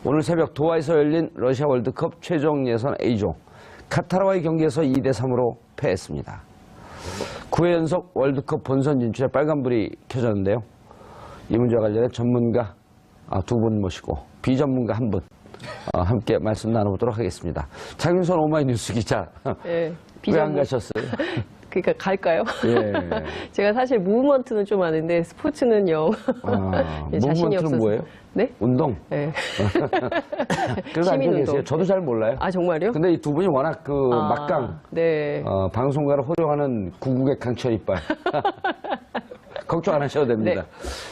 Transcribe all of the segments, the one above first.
오늘 새벽 도하에서 열린 러시아 월드컵 최종 예선 A조 카타르와의 경기에서 2대3으로 패했습니다. 9회 연속 월드컵 본선 진출에 빨간불이 켜졌는데요. 이 문제와 관련해 전문가 두 분 모시고 비전문가 한 분 함께 말씀 나눠보도록 하겠습니다. 장윤선 오마이뉴스 기자. 네, 왜 안 가셨어요? 그러니까 갈까요? 예. 제가 사실 무브먼트는 좀 아는데 스포츠는 영 자신이 없어서. 무브먼트는 뭐예요? 네? 운동? 네. 그래서 알고 시민 계세요? 운동. 저도 잘 몰라요. 아, 정말요? 근데 이 두 분이 워낙 막강 네. 방송가를 호령하는 구국의 강철 이빨. 걱정 안 하셔도 됩니다.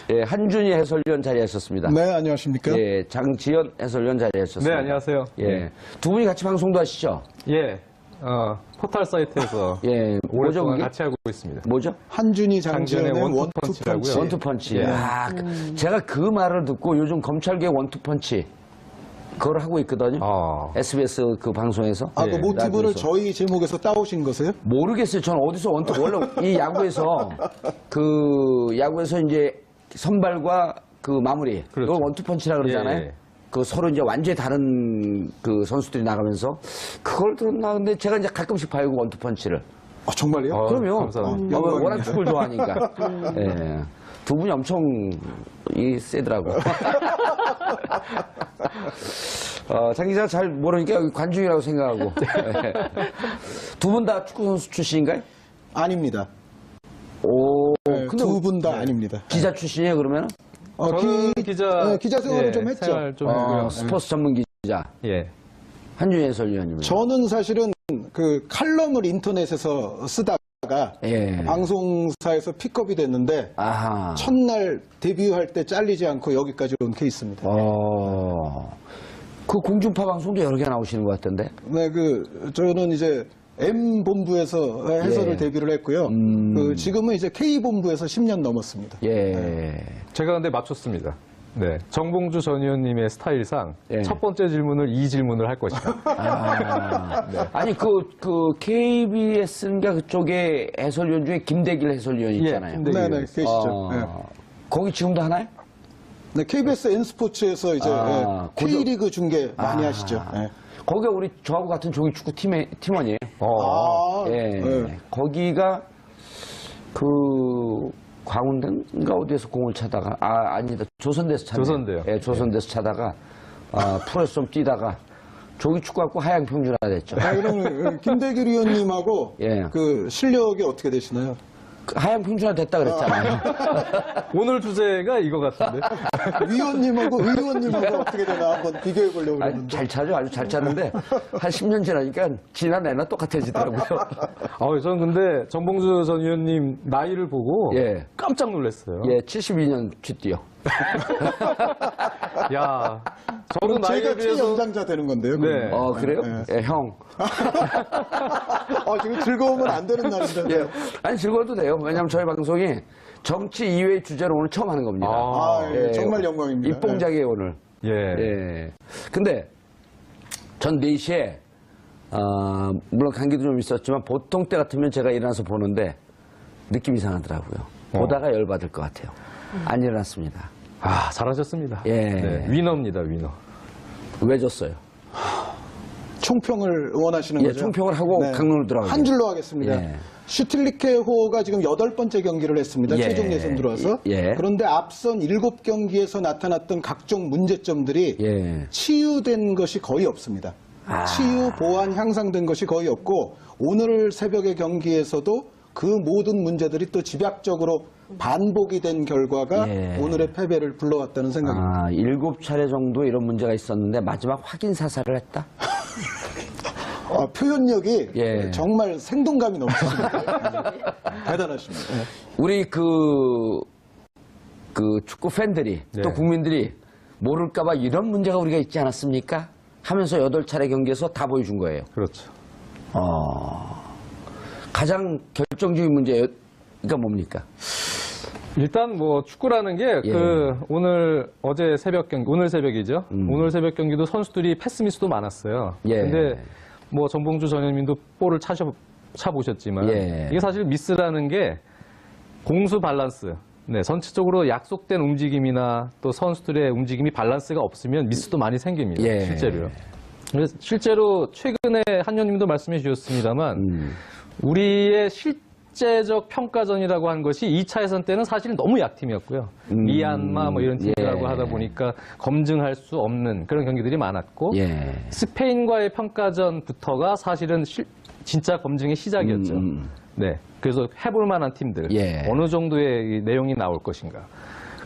네. 예, 한준희 해설위원 자리하셨습니다. 네, 안녕하십니까? 예, 장지현 해설위원 자리하셨습니다. 네, 안녕하세요. 예, 두 분이 같이 방송도 하시죠? 예, 포털 사이트에서 예, 뭐죠, 오랫동안 그게? 같이 하고 있습니다. 뭐죠? 한준희 장지현의 장지현의 원투펀치라고요. 원투펀치. 원투펀치. 예. 제가 그 말을 듣고 요즘 검찰계 원투펀치 그걸 하고 있거든요. SBS 그 방송에서. 그 모티브를 라디오에서. 저희 제목에서 따오신 거세요? 모르겠어요. 저는 어디서 원래 이 야구에서 야구에서 이제 선발과 그 마무리 그렇죠. 그걸 원투펀치라 그러잖아요. 예. 그 서로 이제 완전히 다른 그 선수들이 나가면서 그걸 들었나 근데 제가 이제 가끔씩 봐요 그 원투펀치를. 정말요? 그럼요. 감사합니다. 영광입니다. 워낙 축구를 좋아하니까. 예. 두 분이 엄청 세더라고. 장 기자가 잘 모르니까 여기 관중이라고 생각하고. 두 분 다 축구 선수 출신인가요? 아닙니다. 오, 네, 근데 두 분 다 아닙니다. 기자 출신이에요 그러면? 저는 기자 생활을 예, 좀 했죠. 생활 좀 했고요. 스포츠 전문 기자 예. 한준희 해설위원님. 저는 사실은 그 칼럼을 인터넷에서 쓰다가 예. 방송사에서 픽업이 됐는데 아하. 첫날 데뷔할 때 잘리지 않고 여기까지 온 케이스입니다. 그 공중파 방송도 여러 개 나오시는 것 같던데. 네, 저는 이제 M본부에서 해설을 예. 데뷔를 했고요. 지금은 이제 K본부에서 10년 넘었습니다. 예. 제가 근데 맞췄습니다. 네, 정봉주 전 의원님의 스타일상 예. 첫 번째 질문을 이 질문을 할 것이다. 네. 아니 KBS인가 그쪽에 해설위원 중에 김대길 해설위원이 있잖아요. 김대길. 네네, 계시죠. 네. 거기 지금도 하나요? 네, KBS N스포츠에서 이제 K리그 중계 많이 하시죠. 네. 거기가 우리 저하고 같은 종이 축구 팀원이에요. 예. 네. 거기가 광운대인가 어디에서 공을 차다가 아니다 조선대에서 차네요. 조선대요. 예, 조선대에서 차다가 프로에서 좀 뛰다가 조기 축구 갖고 하양 평준화 됐죠. 그럼 김대길 위원님하고 예. 그 실력이 어떻게 되시나요? 하양 평준화 됐다 그랬잖아요. 오늘 주제가 이거 같은데. 위원님하고 의원님하고 어떻게 되나 한번 비교해 보려고 그러는데. 잘 차죠. 아주 잘 차는데 한 10년 지나니까 지난 애나 똑같아지더라고요. 저는 근데 정봉주 전 의원님 나이를 보고 예. 깜짝 놀랐어요. 예, 72년 쥐띠요. 야, 저도 그럼 나이에 제가 비해서 최연장자 되는 건데요. 네. 그래요? 네. 예, 형. 지금 즐거우면 안 되는 날인데. 예. 아니, 즐거워도 돼요. 왜냐면 저희 방송이 정치 이외의 주제로 오늘 처음 하는 겁니다. 정말 영광입니다. 입봉작이에요, 오늘. 예. 예. 근데 전 4시에, 물론 감기도 좀 있었지만 보통 때 같으면 제가 일어나서 보는데 느낌 이상하더라고요. 보다가 열받을 것 같아요. 안 일어났습니다. 잘하셨습니다. 예. 네, 위너입니다, 위너. 왜 졌어요? 총평을 원하시는 예, 거죠? 총평을 하고 강론으로 들어가요. 한 줄로 하겠습니다. 예. 슈틸리케호가 지금 8번째 경기를 했습니다. 예. 최종 예선 들어와서. 예. 그런데 앞선 7경기에서 나타났던 각종 문제점들이 예. 치유된 것이 거의 없습니다. 치유, 보완, 향상된 것이 거의 없고 오늘 새벽의 경기에서도 그 모든 문제들이 또 집약적으로 반복이 된 결과가 예. 오늘의 패배를 불러왔다는 생각입니다. 7차례 정도 이런 문제가 있었는데 마지막 확인 사살을 했다? 표현력이 예. 정말 생동감이 넘치십니다. 대단하십니다. 예. 우리 축구 팬들이 네. 또 국민들이 모를까봐 이런 문제가 우리가 있지 않았습니까? 하면서 8차례 경기에서 다 보여준 거예요. 그렇죠. 가장 결정적인 문제가 뭡니까? 일단 축구라는 게 예. 어제 새벽 경기, 오늘 새벽이죠. 오늘 새벽 경기도 선수들이 패스미스도 많았어요. 예. 근데 정봉주 전 의원님도 볼을 차보셨지만 예. 이게 사실 미스라는 게 공수 밸런스, 네, 전체적으로 약속된 움직임이나 또 선수들의 움직임이 밸런스가 없으면 미스도 많이 생깁니다. 예. 실제로요. 그래서 실제로 최근에 한 의원님도 말씀해 주셨습니다만 우리의 실제적 평가전이라고 한 것이 2차 예선 때는 사실 너무 약팀이었고요. 미얀마 뭐 이런 팀들하고 예. 하다 보니까 검증할 수 없는 그런 경기들이 많았고 예. 스페인과의 평가전부터가 사실은 진짜 검증의 시작이었죠. 네, 그래서 해볼 만한 팀들 예. 어느 정도의 이 내용이 나올 것인가.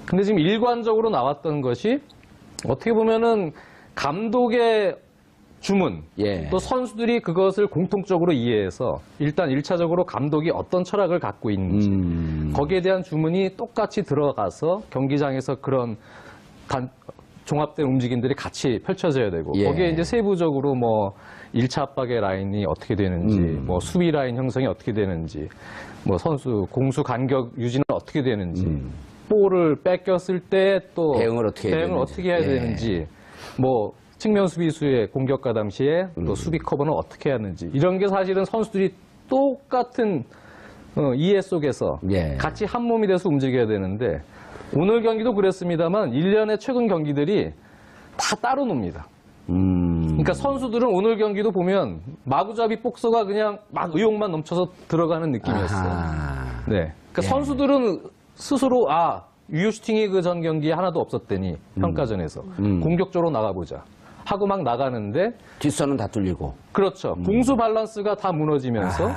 근데 지금 일관적으로 나왔던 것이 어떻게 보면은 감독의 주문, 예. 또 선수들이 그것을 공통적으로 이해해서 일단 1차적으로 감독이 어떤 철학을 갖고 있는지 거기에 대한 주문이 똑같이 들어가서 경기장에서 그런 종합된 움직임들이 같이 펼쳐져야 되고 예. 거기에 이제 세부적으로 뭐 1차 압박의 라인이 어떻게 되는지 뭐 수비 라인 형성이 어떻게 되는지 뭐 선수 공수 간격 유지는 어떻게 되는지 볼을 뺏겼을 때 또 대응을 어떻게 해야 되는지. 어떻게 해야 예. 되는지 뭐 측면 수비수의 공격과 당시에 또 수비 커버는 어떻게 해야 하는지 이런 게 사실은 선수들이 똑같은 이해 속에서 예. 같이 한 몸이 돼서 움직여야 되는데 오늘 경기도 그랬습니다만 1년의 최근 경기들이 다 따로 놉니다. 그러니까 선수들은 오늘 경기도 보면 마구잡이 복서가 그냥 막 의욕만 넘쳐서 들어가는 느낌이었어요. 아하. 네. 그러니까 예. 선수들은 스스로 유효 슈팅이 그 전 경기에 하나도 없었더니 평가전에서 공격적으로 나가보자 하고 막 나가는데 뒷선은 다 뚫리고. 그렇죠. 공수 밸런스가 다 무너지면서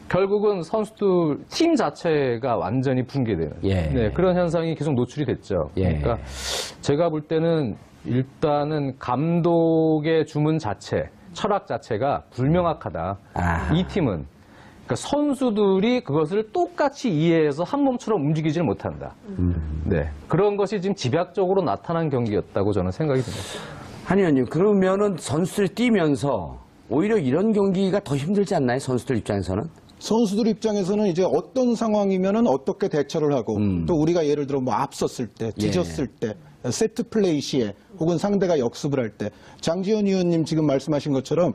결국은 선수들 팀 자체가 완전히 붕괴되는 예. 네, 그런 현상이 계속 노출이 됐죠. 예. 그러니까 제가 볼 때는 일단은 감독의 주문 자체, 철학 자체가 불명확하다. 이 팀은 그러니까 선수들이 그것을 똑같이 이해해서 한 몸처럼 움직이지를 못한다. 네, 그런 것이 지금 집약적으로 나타난 경기였다고 저는 생각이 듭니다. 한 의원님, 그러면은 선수들이 뛰면서 오히려 이런 경기가 더 힘들지 않나요? 선수들 입장에서는? 선수들 입장에서는 이제 어떤 상황이면은 어떻게 대처를 하고 또 우리가 예를 들어 뭐 앞섰을 때, 뒤졌을 때, 세트 플레이 시에 혹은 상대가 역습을 할 때 장지현 의원님 지금 말씀하신 것처럼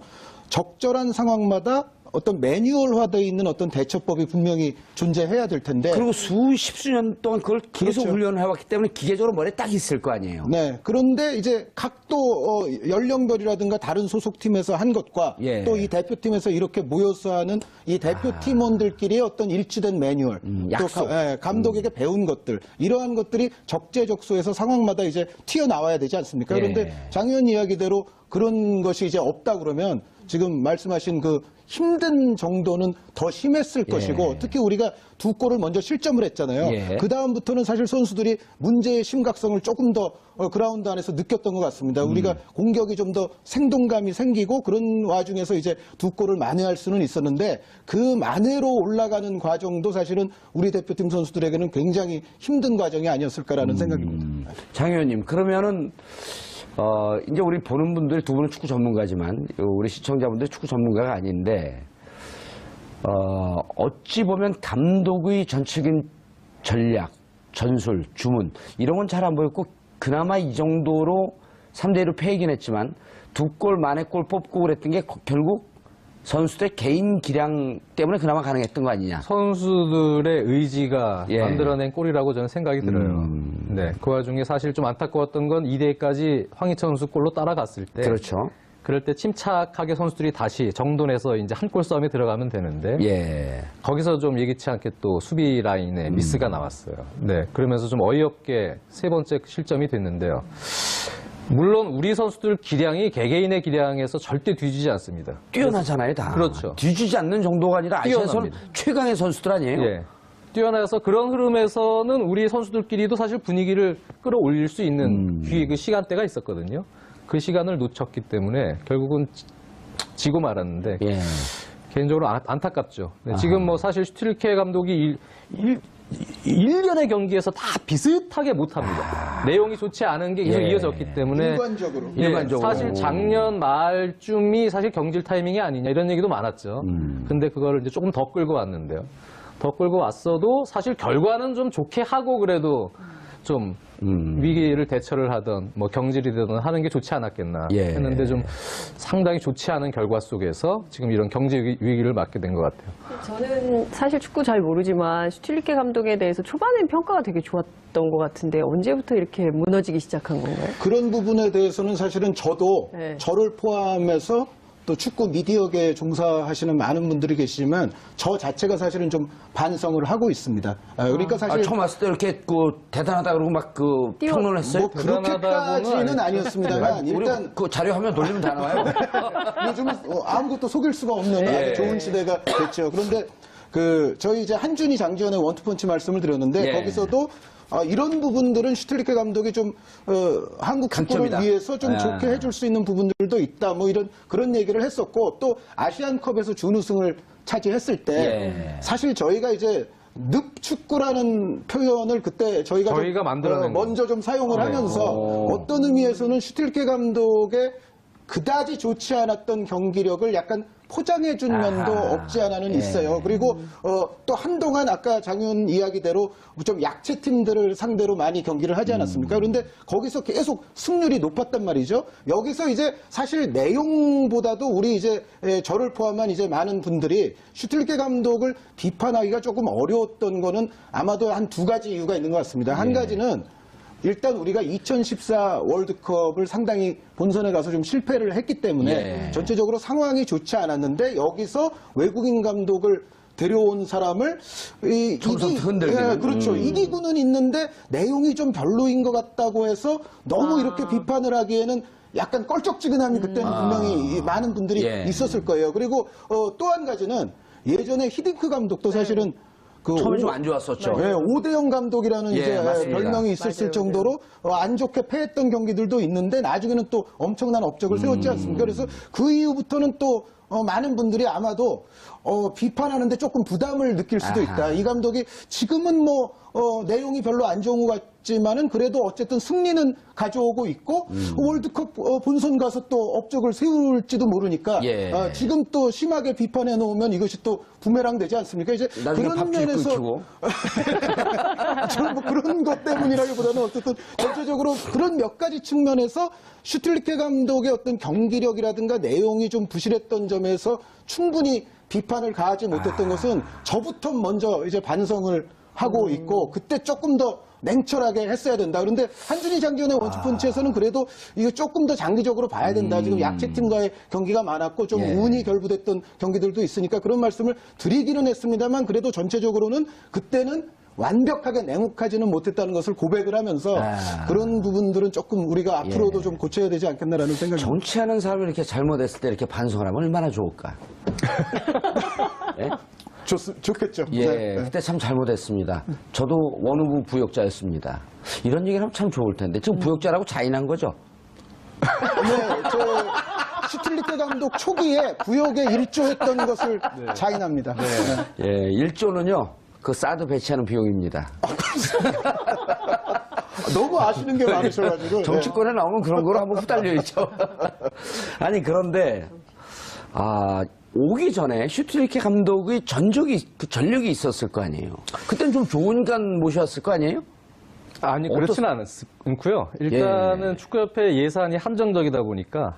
적절한 상황마다 어떤 매뉴얼화되어 있는 어떤 대처법이 분명히 존재해야 될 텐데 그리고 수십수년 동안 그걸 계속 그렇죠. 훈련을 해왔기 때문에 기계적으로 머리에 딱 있을 거 아니에요. 네. 그런데 이제 각도 연령별이라든가 다른 소속팀에서 한 것과 예. 또 이 대표팀에서 이렇게 모여서 하는 이 대표팀원들끼리의 어떤 일치된 매뉴얼, 약속. 또 감독에게 배운 것들, 이러한 것들이 적재적소에서 상황마다 이제 튀어나와야 되지 않습니까? 예. 그런데 장 의원 이야기대로 그런 것이 이제 없다 그러면 지금 말씀하신 그 힘든 정도는 더 심했을 것이고 특히 우리가 두 골을 먼저 실점을 했잖아요. 예. 그 다음부터는 사실 선수들이 문제의 심각성을 조금 더 그라운드 안에서 느꼈던 것 같습니다. 우리가 공격이 좀 더 생동감이 생기고 그런 와중에서 이제 두 골을 만회할 수는 있었는데 그 만회로 올라가는 과정도 사실은 우리 대표팀 선수들에게는 굉장히 힘든 과정이 아니었을까라는 생각입니다. 장 의원님, 그러면은 이제 우리 보는 분들이 두 분은 축구 전문가지만 우리 시청자분들이 축구 전문가가 아닌데 어찌 보면 감독의 전적인 전략, 전술, 주문 이런 건 잘 안 보였고 그나마 이 정도로 3대1로 패이긴 했지만 두 골 만에 골 뽑고 그랬던 게 결국 선수들의 개인 기량 때문에 그나마 가능했던 거 아니냐. 선수들의 의지가 예. 만들어낸 골이라고 저는 생각이 들어요. 네, 그 와중에 사실 좀 안타까웠던 건 2대2까지 황희찬 선수 골로 따라갔을 때 그렇죠. 그럴 때 침착하게 선수들이 다시 정돈해서 이제 한 골 싸움에 들어가면 되는데 예. 거기서 좀 예기치 않게 또 수비 라인에 미스가 나왔어요. 네, 그러면서 좀 어이없게 세 번째 실점이 됐는데요. 물론 우리 선수들 기량이 개개인의 기량에서 절대 뒤지지 않습니다. 뛰어나잖아요, 다. 그렇죠. 뒤지지 않는 정도가 아니라 아시아에서는 뛰어납니다. 최강의 선수들 아니에요? 예. 뛰어나서 그런 흐름에서는 우리 선수들끼리도 사실 분위기를 끌어올릴 수 있는 그 시간대가 있었거든요. 그 시간을 놓쳤기 때문에 결국은 지고 말았는데 예. 개인적으로 안타깝죠. 네, 지금 뭐 사실 슈틸케 감독이 1년의 경기에서 다 비슷하게 못합니다. 내용이 좋지 않은 게 계속 예. 이어졌기 때문에 일관적으로. 예, 일반적으로. 사실 작년 말쯤이 사실 경질 타이밍이 아니냐 이런 얘기도 많았죠. 근데 그거를 이제 조금 더 끌고 왔는데요. 더 끌고 왔어도 사실 결과는 좀 좋게 하고 그래도 좀 위기를 대처를 하던 뭐 경질이 되든 하는 게 좋지 않았겠나 예. 했는데 좀 상당히 좋지 않은 결과 속에서 지금 이런 경제 위기를 맞게 된 것 같아요. 저는 사실 축구 잘 모르지만 슈틸리케 감독에 대해서 초반엔 평가가 되게 좋았던 것 같은데 언제부터 이렇게 무너지기 시작한 건가요? 그런 부분에 대해서는 사실은 저도 네. 저를 포함해서 또 축구 미디어계에 종사하시는 많은 분들이 계시지만 저 자체가 사실은 좀 반성을 하고 있습니다. 그러니까 사실 처음 왔을 때 이렇게 대단하다 그러고 막 평론했어요? 뭐 그렇게까지는 아니었습니다만 일단 그 자료 화면 돌리면 다 나와요. 요즘은 아무것도 속일 수가 없는 아주 좋은 시대가 됐죠. 그런데 저희 이제 한준희 장지현의 원투펀치 말씀을 드렸는데 예. 거기서도 이런 부분들은 슈틸리케 감독이 좀 한국 축구를 강점이다. 위해서 좀 예. 좋게 해줄 수 있는 부분들도 있다. 뭐 그런 얘기를 했었고 또 아시안컵에서 준우승을 차지했을 때 예. 사실 저희가 이제 늪축구라는 표현을 그때 저희가 만들어낸 먼저 좀 사용을 하면서 어떤 의미에서는 슈틸케 감독의 그다지 좋지 않았던 경기력을 약간 포장해준 면도 없지 않아는 있어요. 그리고 또 한동안 아까 장윤 이야기대로 좀 약체 팀들을 상대로 많이 경기를 하지 않았습니까? 그런데 거기서 계속 승률이 높았단 말이죠. 여기서 이제 사실 내용보다도 우리 이제 저를 포함한 이제 많은 분들이 슈틸케 감독을 비판하기가 조금 어려웠던 거는 아마도 한 두 가지 이유가 있는 것 같습니다. 한 가지는 일단 우리가 2014 월드컵을 상당히 본선에 가서 좀 실패를 했기 때문에 전체적으로 상황이 좋지 않았는데 여기서 외국인 감독을 데려온 사람을 처음부터 흔들기는. 그렇죠. 이기고는 있는데 내용이 좀 별로인 것 같다고 해서 너무 이렇게 비판을 하기에는 약간 껄쩍지근함이 그때는 분명히 많은 분들이 있었을 거예요. 그리고 또 한 가지는 예전에 히딩크 감독도 사실은 처음에 좀 안 좋았었죠. 네, 오대영 감독이라는 이제 맞습니다. 별명이 있었을 정도로 안 좋게 패했던 경기들도 있는데 나중에는 또 엄청난 업적을 세웠지 않습니까? 그래서 그 이후부터는 또 많은 분들이 아마도 비판하는데 조금 부담을 느낄 수도 있다. 이 감독이 지금은 뭐 내용이 별로 안 좋은 것 같지만은 그래도 어쨌든 승리는 가져오고 있고 월드컵 본선 가서 또 업적을 세울지도 모르니까 지금 또 심하게 비판해 놓으면 이것이 또 부메랑 되지 않습니까? 이제 그런 면에서 저는 뭐 그런 것 때문이라기보다는 어쨌든 전체적으로 그런 몇 가지 측면에서 슈틸리케 감독의 어떤 경기력이라든가 내용이 좀 부실했던 점에서 충분히 비판을 가하지 못했던 것은 저부터 먼저 이제 반성을 하고 있고 그때 조금 더 냉철하게 했어야 된다. 그런데 한준희 장지현의 원투펀치에서는 그래도 이거 조금 더 장기적으로 봐야 된다. 지금 약체팀과의 경기가 많았고 좀 운이 결부됐던 경기들도 있으니까 그런 말씀을 드리기는 했습니다만 그래도 전체적으로는 그때는 완벽하게 냉혹하지는 못했다는 것을 고백을 하면서 그런 부분들은 조금 우리가 앞으로도 좀 고쳐야 되지 않겠나라는 생각이 듭니다. 정치하는 사람이 이렇게 잘못했을 때 이렇게 반성을 하면 얼마나 좋을까. 예? 좋겠죠. 그때 참 잘못했습니다. 저도 원후부 부역자였습니다. 이런 얘기를 하면 참 좋을 텐데 지금 부역자라고 자인한 거죠? 네, 슈틸리케 감독 초기에 부역에 일조했던 것을 자인합니다. 1조는요. 그 사드 배치하는 비용입니다. 너무 아시는 게 많으셔가지고. 정치권에 나오면 그런 거로 한번 후달려있죠. 아니, 그런데, 오기 전에 슈틸리케 감독의 전력이 있었을 거 아니에요. 그때는 좀 좋은 간 모셨을 거 아니에요? 아니, 그렇지는 않고요. 일단은 축구협회 예산이 한정적이다 보니까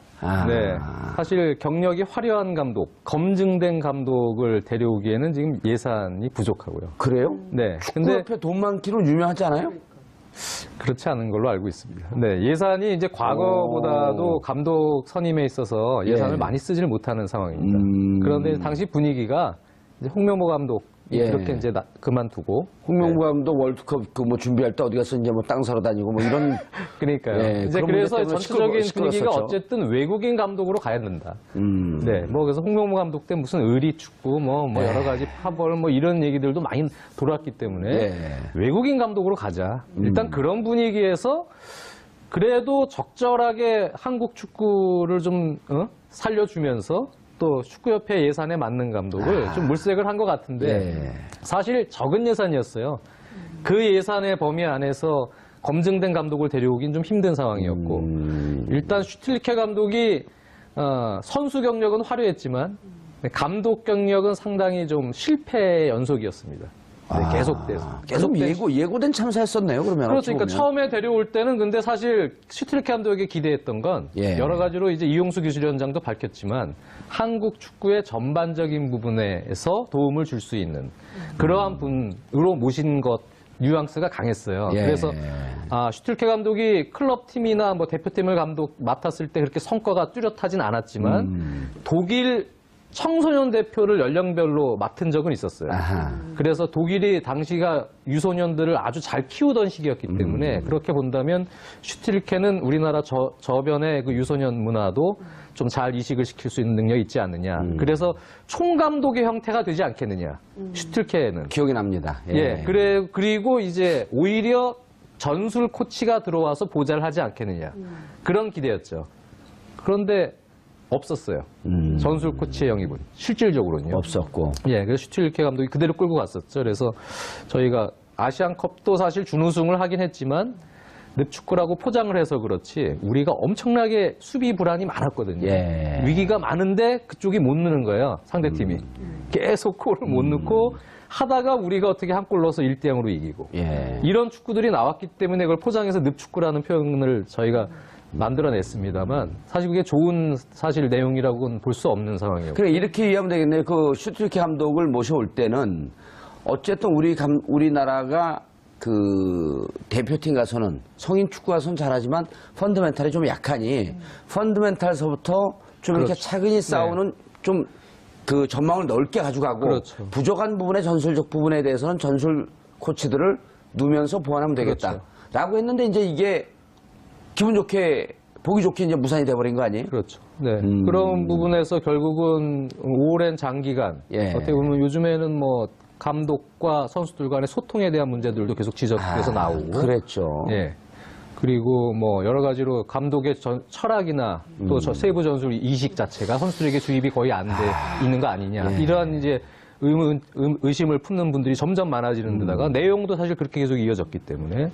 사실 경력이 화려한 감독, 검증된 감독을 데려오기에는 지금 예산이 부족하고요. 그래요? 네. 축구협회 돈 많기로 유명하지 않아요? 그렇지 않은 걸로 알고 있습니다. 네, 예산이 이제 과거보다도 감독 선임에 있어서 예산을 많이 쓰질 못하는 상황입니다. 그런데 당시 분위기가 이제 홍명보 감독 이렇게 이제 그만두고 홍명보 감독 월드컵 준비할 때 어디 가서 이제 뭐 땅 사러 다니고 뭐 이런 그러니까요. 이제 그런 그래서 문제 때문에 전체적인 분위기가 시끄러웠었죠. 어쨌든 외국인 감독으로 가야 된다. 네, 뭐 그래서 홍명보 감독 때 무슨 의리 축구 뭐 여러 가지 파벌 뭐 이런 얘기들도 많이 돌았기 때문에 외국인 감독으로 가자. 일단 그런 분위기에서 그래도 적절하게 한국 축구를 좀 살려주면서 또 축구협회 예산에 맞는 감독을 좀 물색을 한 것 같은데 사실 적은 예산이었어요. 그 예산의 범위 안에서 검증된 감독을 데려오긴 좀 힘든 상황이었고 일단 슈틸리케 감독이 선수 경력은 화려했지만 감독 경력은 상당히 좀 실패의 연속이었습니다. 계속돼서. 계속 예고된 참사였었네요, 그러면. 그렇죠. 그러니까 어찌 보면. 처음에 데려올 때는 근데 사실 슈틸리케 감독에게 기대했던 건 예. 여러 가지로 이제 이용수 기술위원장도 밝혔지만 한국 축구의 전반적인 부분에서 도움을 줄 수 있는 그러한 분으로 모신 것 뉘앙스가 강했어요. 예. 그래서 슈틸리케 감독이 클럽 팀이나 뭐 대표팀을 맡았을 때 그렇게 성과가 뚜렷하진 않았지만 독일 청소년 대표를 연령별로 맡은 적은 있었어요. 아하. 그래서 독일이 당시가 유소년들을 아주 잘 키우던 시기였기 때문에 그렇게 본다면 슈틸리케는 우리나라 저변의 그 유소년 문화도 좀 잘 이식을 시킬 수 있는 능력이 있지 않느냐. 그래서 총감독의 형태가 되지 않겠느냐. 슈틸리케는. 기억이 납니다. 예. 그리고 이제 오히려 전술 코치가 들어와서 보좌를 하지 않겠느냐. 그런 기대였죠. 그런데 없었어요. 전술 코치의 영입은 실질적으로는요. 없었고. 예, 그래서 슈틸리케 감독이 그대로 끌고 갔었죠. 그래서 저희가 아시안컵도 사실 준우승을 하긴 했지만 늪축구라고 포장을 해서 그렇지 우리가 엄청나게 수비 불안이 많았거든요. 예. 위기가 많은데 그쪽이 못 넣는 거예요. 상대팀이. 계속 골을 못 넣고 하다가 우리가 어떻게 한 골 넣어서 1대0으로 이기고. 예. 이런 축구들이 나왔기 때문에 그걸 포장해서 늪축구라는 표현을 저희가 만들어냈습니다만 사실 그게 좋은 사실 내용이라고는 볼 수 없는 상황이에요. 그래, 이렇게 이해하면 되겠네요. 그 슈틸리케 감독을 모셔올 때는 어쨌든 우리나라가 그 대표팀 가서는 성인 축구 가서는 잘하지만 펀더멘탈이 좀 약하니 펀더멘탈서부터 좀 이렇게 그렇죠. 차근히 싸우는 좀 그 전망을 넓게 가져가고 그렇죠. 부족한 부분의 전술적 부분에 대해서는 전술 코치들을 두면서 보완하면 되겠다. 라고 했는데 이제 이게 기분 좋게 보기 좋게 이제 무산이 돼버린 거 아니에요? 그렇죠. 네. 그런 부분에서 결국은 오랜 장기간 예. 어떻게 보면 요즘에는 뭐 감독과 선수들 간의 소통에 대한 문제들도 계속 지적돼서 나오고. 그랬죠. 예. 그리고 뭐 여러 가지로 감독의 철학이나 또 세부 전술 이식 자체가 선수들에게 주입이 거의 안 돼 있는 거 아니냐. 예. 이러한 이제 의심을 품는 분들이 점점 많아지는 데다가 내용도 사실 그렇게 계속 이어졌기 때문에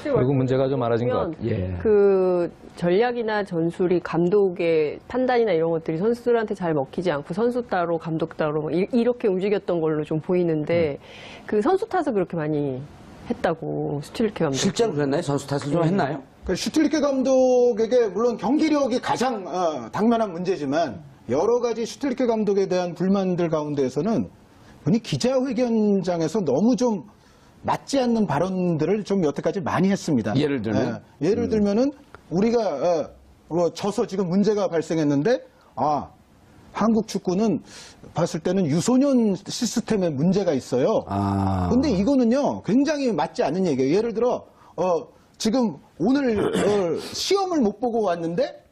결국 문제가 좀 많아진 것 같아요. 예. 그 전략이나 전술이 감독의 판단이나 이런 것들이 선수들한테 잘 먹히지 않고 선수 따로 감독 따로 뭐 이렇게 움직였던 걸로 좀 보이는데 그 선수 탓을 그렇게 많이 했다고 슈틸리케 감독. 실제로 그랬나요? 선수 탓을 좀 했나요? 그 슈틸리케 감독에게 물론 경기력이 가장 당면한 문제지만 여러 가지 슈틸리케 감독에 대한 불만들 가운데에서는 흔히 기자회견장에서 너무 좀 맞지 않는 발언들을 좀 여태까지 많이 했습니다. 예를 들면? 예를 들면은 우리가 져서 지금 문제가 발생했는데 한국 축구는 봤을 때는 유소년 시스템에 문제가 있어요. 근데 이거는요 굉장히 맞지 않는 얘기예요. 예를 들어 지금 오늘 시험을 못 보고 왔는데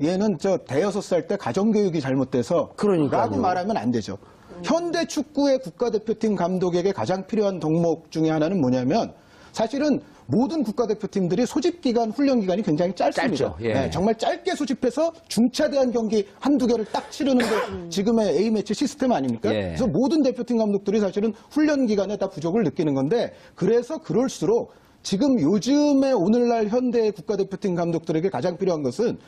얘는 저 대여섯 살 때 가정교육이 잘못돼서 그러니까요. 라고 말하면 안 되죠. 현대 축구의 국가대표팀 감독에게 가장 필요한 덕목 중에 하나는 뭐냐면 사실은 모든 국가대표팀들이 소집기간, 훈련기간이 굉장히 짧습니다. 짧죠. 예. 네, 정말 짧게 소집해서 중차대한 경기 한두 개를 딱 치르는 게 지금의 A매치 시스템 아닙니까? 예. 그래서 모든 대표팀 감독들이 사실은 훈련기간에 다 부족을 느끼는 건데 그래서 그럴수록 지금 요즘의 오늘날 현대 국가대표팀 감독들에게 가장 필요한 것은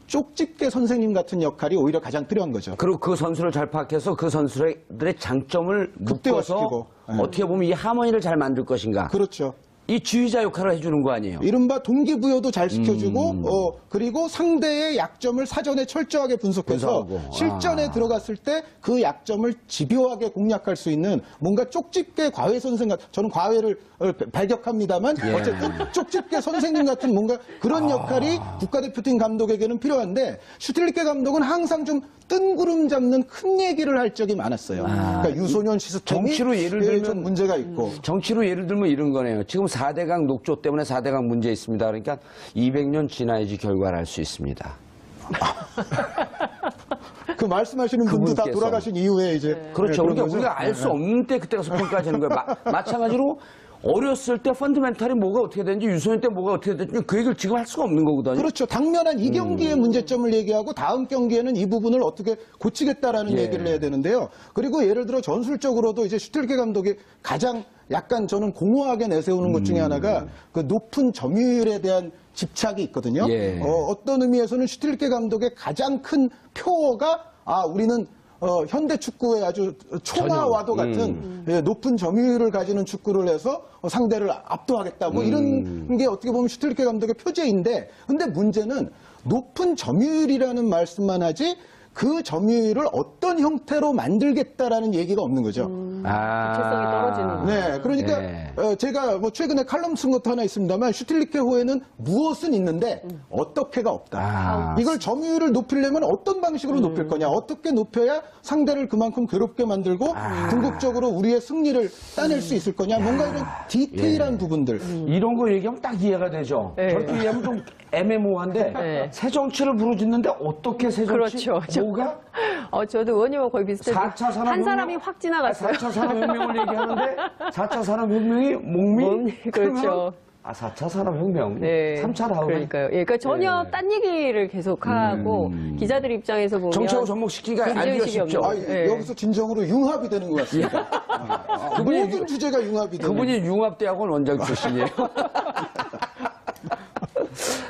쪽집게 선생님 같은 역할이 오히려 가장 필요한 거죠. 그리고 그 선수를 잘 파악해서 그 선수들의 장점을 묶어서 극대화시키고. 네. 어떻게 보면 이 하모니를 잘 만들 것인가. 그렇죠. 이 지휘자 역할을 해주는 거 아니에요? 이른바 동기부여도 잘 시켜주고 그리고 상대의 약점을 사전에 철저하게 분석해서 분석하고. 실전에 들어갔을 때 그 약점을 집요하게 공략할 수 있는 뭔가 쪽집게 과외 선생 같은 저는 과외를 발격합니다만 어쨌든 쪽집게 선생님 같은 뭔가 그런 역할이 국가대표팀 감독에게는 필요한데 슈틸리케 감독은 항상 좀 뜬구름 잡는 큰 얘기를 할 적이 많았어요. 그러니까 유소년 시스템이 정치로 예를 들면 좀 문제가 있고 정치로 예를 들면 이런 거네요. 지금 4대강 녹조 때문에 4대강 문제 있습니다. 그러니까 200년 지나야지 결과를 알 수 있습니다. 그 말씀하시는 분도 다 그분께서. 돌아가신 이후에 이제 그렇죠. 그런 그러니까 거죠. 우리가 알 수 없는 때 그때 가서 평가하시는 거예요. 마찬가지로 어렸을 때 펀드멘탈이 뭐가 어떻게 되는지 유소년 때 뭐가 어떻게 되는지 그 얘기를 지금 할 수가 없는 거거든요. 그렇죠. 당면한 이 경기의 문제점을 얘기하고 다음 경기에는 이 부분을 어떻게 고치겠다라는 예. 얘기를 해야 되는데요. 그리고 예를 들어 전술적으로도 이제 슈틸리케 감독이 가장 약간 저는 공허하게 내세우는 것 중에 하나가 그 높은 점유율에 대한 집착이 있거든요. 예. 어떤 의미에서는 슈틸리케 감독의 가장 큰 표어가 우리는 현대 축구의 아주 초나와도 같은 예, 높은 점유율을 가지는 축구를 해서 상대를 압도하겠다. 뭐 이런 게 어떻게 보면 슈틸리케 감독의 표제인데, 근데 문제는 높은 점유율이라는 말씀만 하지 그 점유율을 어떤 형태로 만들겠다라는 얘기가 없는 거죠. 구체성이 떨어지는. 네, 그러니까 예. 제가 뭐 최근에 칼럼 쓴 것도 하나 있습니다만 슈틸리케 호에는 무엇은 있는데 어떻게가 없다. 이걸 점유율을 높이려면 어떤 방식으로 높일 거냐, 어떻게 높여야 상대를 그만큼 괴롭게 만들고 궁극적으로 우리의 승리를 따낼 수 있을 거냐, 뭔가 이런 디테일한 부분들. 이런 거 얘기하면 딱 이해가 되죠. 네. 저렇게 얘기하면 좀 애매모호한데 네. 새 정치를 부르짖는데 어떻게 새 정치? 그렇죠. 뭐가? 저도 의원님하고 거의 비슷해요. 4차 산업혁명? 한 사람이 확 지나갔어요. 4차 산업혁명을 얘기하는데 4차 산업혁명이 목미? 그렇죠. 4차 산업혁명. 네. 3차 라운. 그러니까요. 예, 그러니까 전혀 네. 딴 얘기를 계속하고 기자들 입장에서 보면 정치하고 접목시키기가 알기가 문제의식이 쉽죠. 없는 아, 네. 여기서 진정으로 융합이 되는 것 같습니다. 모든 주제가 융합이 되는. 그분이 융합대학원 원장 출신이에요.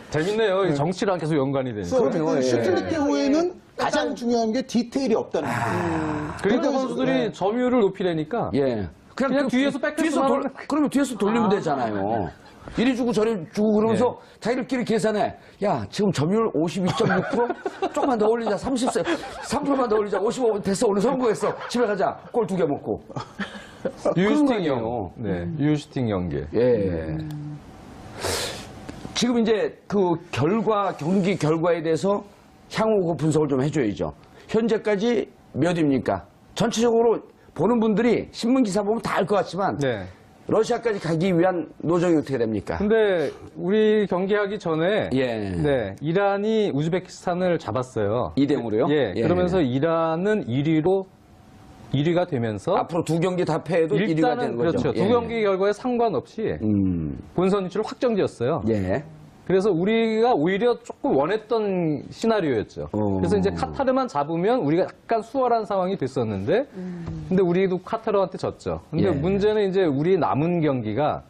재밌네요. 이 정치랑 계속 연관이 되니까. 그럼요, 예. 슈틸리케 호에는 가장 중요한 게 디테일이 없다는 거예요. 그러니까 선수들이 점유율을 높이려니까 예. 그냥 뒤에서 백패스만 뒤에서 하면 그러면 뒤에서 돌리면 되잖아요. 이리 주고 저리 주고 그러면서 자기들끼리 계산해. 야, 지금 점유율 52.6%? 조금만 더 올리자. 3%만 더 올리자. 55 됐어. 오늘 성공했어. 집에 가자. 골 2개 먹고. 유슈팅 그런 연. 네, 유슈팅 연계. 예. 지금 이제 그 경기 결과에 대해서 향후 그 분석을 좀 해줘야죠. 현재까지 몇입니까? 전체적으로 보는 분들이 신문 기사 보면 다 알 것 같지만 네. 러시아까지 가기 위한 노정이 어떻게 됩니까? 근데 우리 경기하기 전에 예. 네, 이란이 우즈베키스탄을 잡았어요. 2대0으로요? 예, 그러면서 이란은 1위가 되면서 앞으로 두 경기 다 패해도 1위가 일단은 되는 거죠. 그렇죠. 예. 두 경기 결과에 상관없이 본선 진출을 확정지었어요. 예. 그래서 우리가 오히려 조금 원했던 시나리오였죠. 그래서 이제 카타르만 잡으면 우리가 약간 수월한 상황이 됐었는데, 근데 우리도 카타르한테 졌죠. 근데 예. 문제는 이제 우리 남은 경기가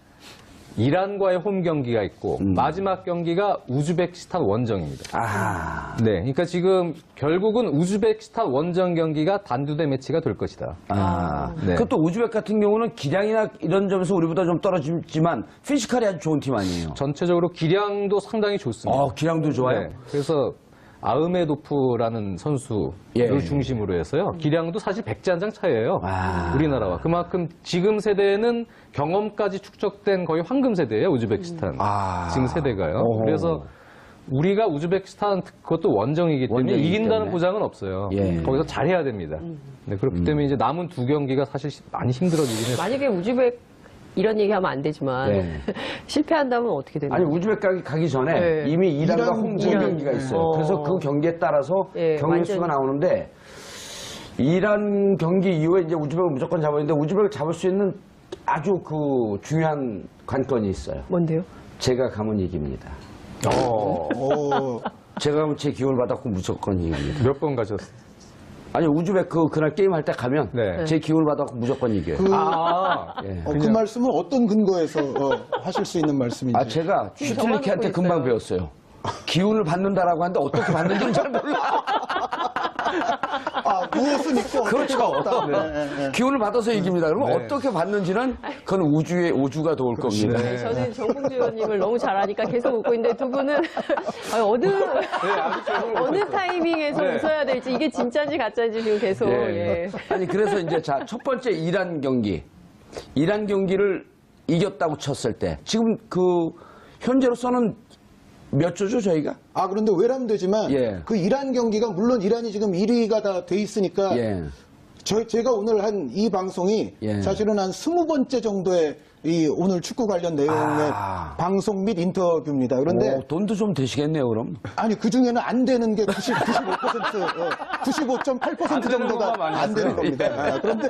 이란과의 홈 경기가 있고 마지막 경기가 우즈베키스탄 원정입니다. 아. 네, 그러니까 지금 결국은 우즈베키스탄 원정 경기가 단두대 매치가 될 것이다. 아. 네. 그것도 우즈벡 같은 경우는 기량이나 이런 점에서 우리보다 좀 떨어지지만 피지컬이 아주 좋은 팀 아니에요? 전체적으로 기량도 상당히 좋습니다. 기량도 좋아요. 네, 그래서 아흐메도프라는 선수를 예. 중심으로 해서요. 기량도 사실 백지 한 장 차이예요. 아. 우리나라와. 그만큼 지금 세대는 경험까지 축적된 거의 황금 세대예요. 우즈베키스탄. 아. 지금 세대가요. 오호. 그래서 우리가 우즈베키스탄 그것도 원정이기 때문에 원정이기 이긴다는 때문에. 보장은 없어요. 예. 거기서 잘해야 됩니다. 네, 그렇기 때문에 이제 남은 두 경기가 사실 많이 힘들어지긴 해요. 만약에 우즈벡 이런 얘기하면 안 되지만 네. 실패한다면 어떻게 되나요? 아니 우즈벡 가기 전에 네. 이미 이란과 이란, 홍콩 이란. 경기가 있어요. 그래서 그 경기에 따라서 예, 경기 수가 완전- 나오는데 이란 경기 이후에 이제 우즈벡을 무조건 잡아야 되는데 우즈벡을 잡을 수 있는 아주 그 중요한 관건이 있어요. 뭔데요? 제가 가면 이깁니다. 오, 제가 가면 제 기운을 받았고 무조건 이깁니다. 몇 번 가셨어요? 아니 우즈벡 그날 게임 할 때 가면 네. 제 기운을 받았고 무조건 이겨요. 예. 그 말씀은 어떤 근거에서 하실 수 있는 말씀인지. 제가 슈틸리케한테 적어놓고 금방 있어요. 배웠어요. 기운을 받는다라고 하는데 어떻게 받는지는 잘 몰라. 무엇은 있고 그렇죠. 없다. 네. 기운을 받아서 이깁니다. 그러면 네. 어떻게 받는지는 그건 우주가 도울 겁니다. 네, 저는 정봉주 의원님을 너무 잘 아니까 계속 웃고 있는데 두 분은 아니, 어느 타이밍에서 네. 웃어야 될지 이게 진짜인지 가짜인지 지금 계속 예. 아니 그래서 이제 첫 번째 이란 경기를 이겼다고 쳤을 때 지금 그 현재로서는 몇 조죠 저희가? 그런데 외람되지만 예. 그 이란 경기가 물론 이란이 지금 1위가 다 돼 있으니까 예. 제가 오늘 한 이 방송이 예. 사실은 한 20번째 정도의 이 오늘 축구 관련 내용의 방송 및 인터뷰입니다. 그런데 돈도 좀 되시겠네요 그럼. 아니 그 중에는 안 되는 게 95.8% 정도가 안 되는 겁니다. 그런데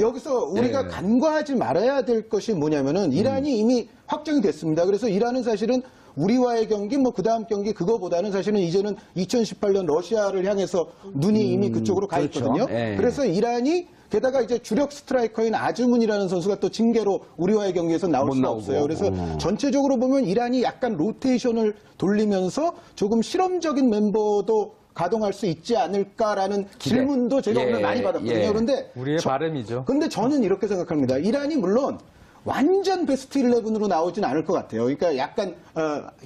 여기서 우리가 예. 간과하지 말아야 될 것이 뭐냐면은 이란이 이미 확정이 됐습니다. 그래서 이란은 사실은 우리와의 경기, 그 다음 경기 그거보다는 사실은 이제는 2018년 러시아를 향해서 눈이 이미 그쪽으로 가 그렇죠. 있거든요. 예. 그래서 이란이 게다가 이제 주력 스트라이커인 아즈문이라는 선수가 또 징계로 우리와의 경기에서 나올 못 수가 나오고. 없어요. 그래서 전체적으로 보면 이란이 약간 로테이션을 돌리면서 조금 실험적인 멤버도 가동할 수 있지 않을까라는 질문도 제가 예, 오늘 많이 받았거든요. 예. 그런데 우리의 바람이죠. 근데 저는 이렇게 생각합니다. 이란이 물론 완전 베스트 11으로 나오진 않을 것 같아요. 그러니까 약간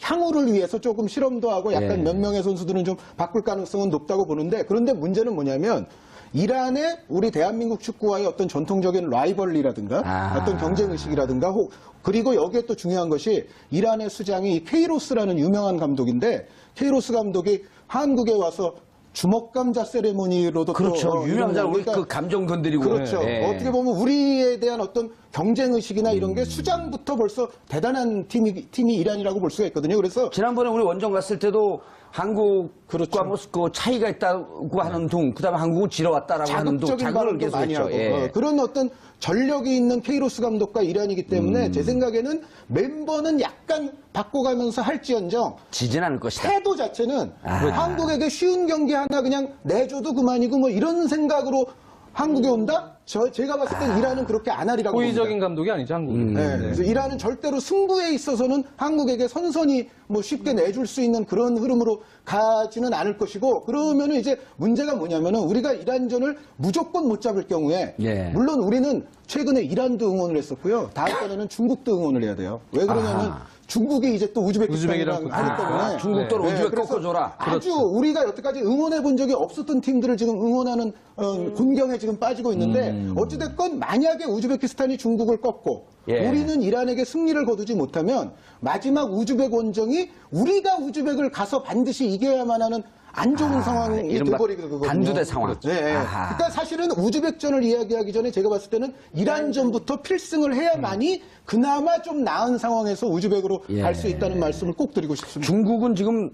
향후를 위해서 조금 실험도 하고 약간 예. 몇 명의 선수들은 좀 바꿀 가능성은 높다고 보는데, 그런데 문제는 뭐냐면 이란의 우리 대한민국 축구와의 어떤 전통적인 라이벌리라든가 어떤 경쟁의식이라든가 그리고 여기에 또 중요한 것이 이란의 수장이 케이로스라는 유명한 감독인데, 케이로스 감독이 한국에 와서 주먹감자 세레모니로도 그렇죠. 또 유명하잖아요. 우리 그러니까 그 감정 건드리고. 그렇죠. 예. 어떻게 보면 우리에 대한 어떤 경쟁의식이나 이런 게 수장부터 벌써 대단한 팀이 이란이라고 볼 수가 있거든요. 그래서 지난번에 우리 원정 갔을 때도 한국과 그렇죠. 뭐 그 차이가 있다고 하는 둥, 그다음에 한국은 지러왔다라고 하는 둥, 자극적인 자극을 발언도 계속 많이 했죠. 하고 예. 그런 어떤 전력이 있는 케이로스 감독과 이란이기 때문에 제 생각에는 멤버는 약간 바꿔가면서 할지언정 지진 않을 것이다. 태도 자체는 한국에게 쉬운 경기 하나 그냥 내줘도 그만이고 뭐 이런 생각으로 한국에 온다? 제가 봤을 땐 이란은 그렇게 안 하리라고 호의적인 봅니다. 감독이 아니죠, 한국은. 네, 그래서 이란은 절대로 승부에 있어서는 한국에게 선선히 뭐 쉽게 내줄 수 있는 그런 흐름으로 가지는 않을 것이고, 그러면은 이제 문제가 뭐냐면은 우리가 이란전을 무조건 못 잡을 경우에 예. 물론 우리는 최근에 이란도 응원을 했었고요. 다음번에는 중국도 응원을 해야 돼요. 왜 그러냐면 중국이 이제 또 우즈베키스탄이랑 우즈벡이랑 하기 때문에 중국도 우즈벡 그래서 꺾어줘라. 아주 우리가 여태까지 응원해 본 적이 없었던 팀들을 지금 응원하는 곤경에 지금 빠지고 있는데 어찌됐건 만약에 우즈베키스탄이 중국을 꺾고 예. 우리는 이란에게 승리를 거두지 못하면 마지막 우즈벡 원정이 우리가 우즈벡을 가서 반드시 이겨야만 하는 안 좋은 상황이 이른바 돼버리거든요. 단두대 상황. 네. 아하. 그러니까 사실은 우즈벡전을 이야기하기 전에 제가 봤을 때는 이란전부터 필승을 해야만이 그나마 좀 나은 상황에서 우즈벡으로 예. 갈 수 있다는 말씀을 꼭 드리고 싶습니다. 중국은 지금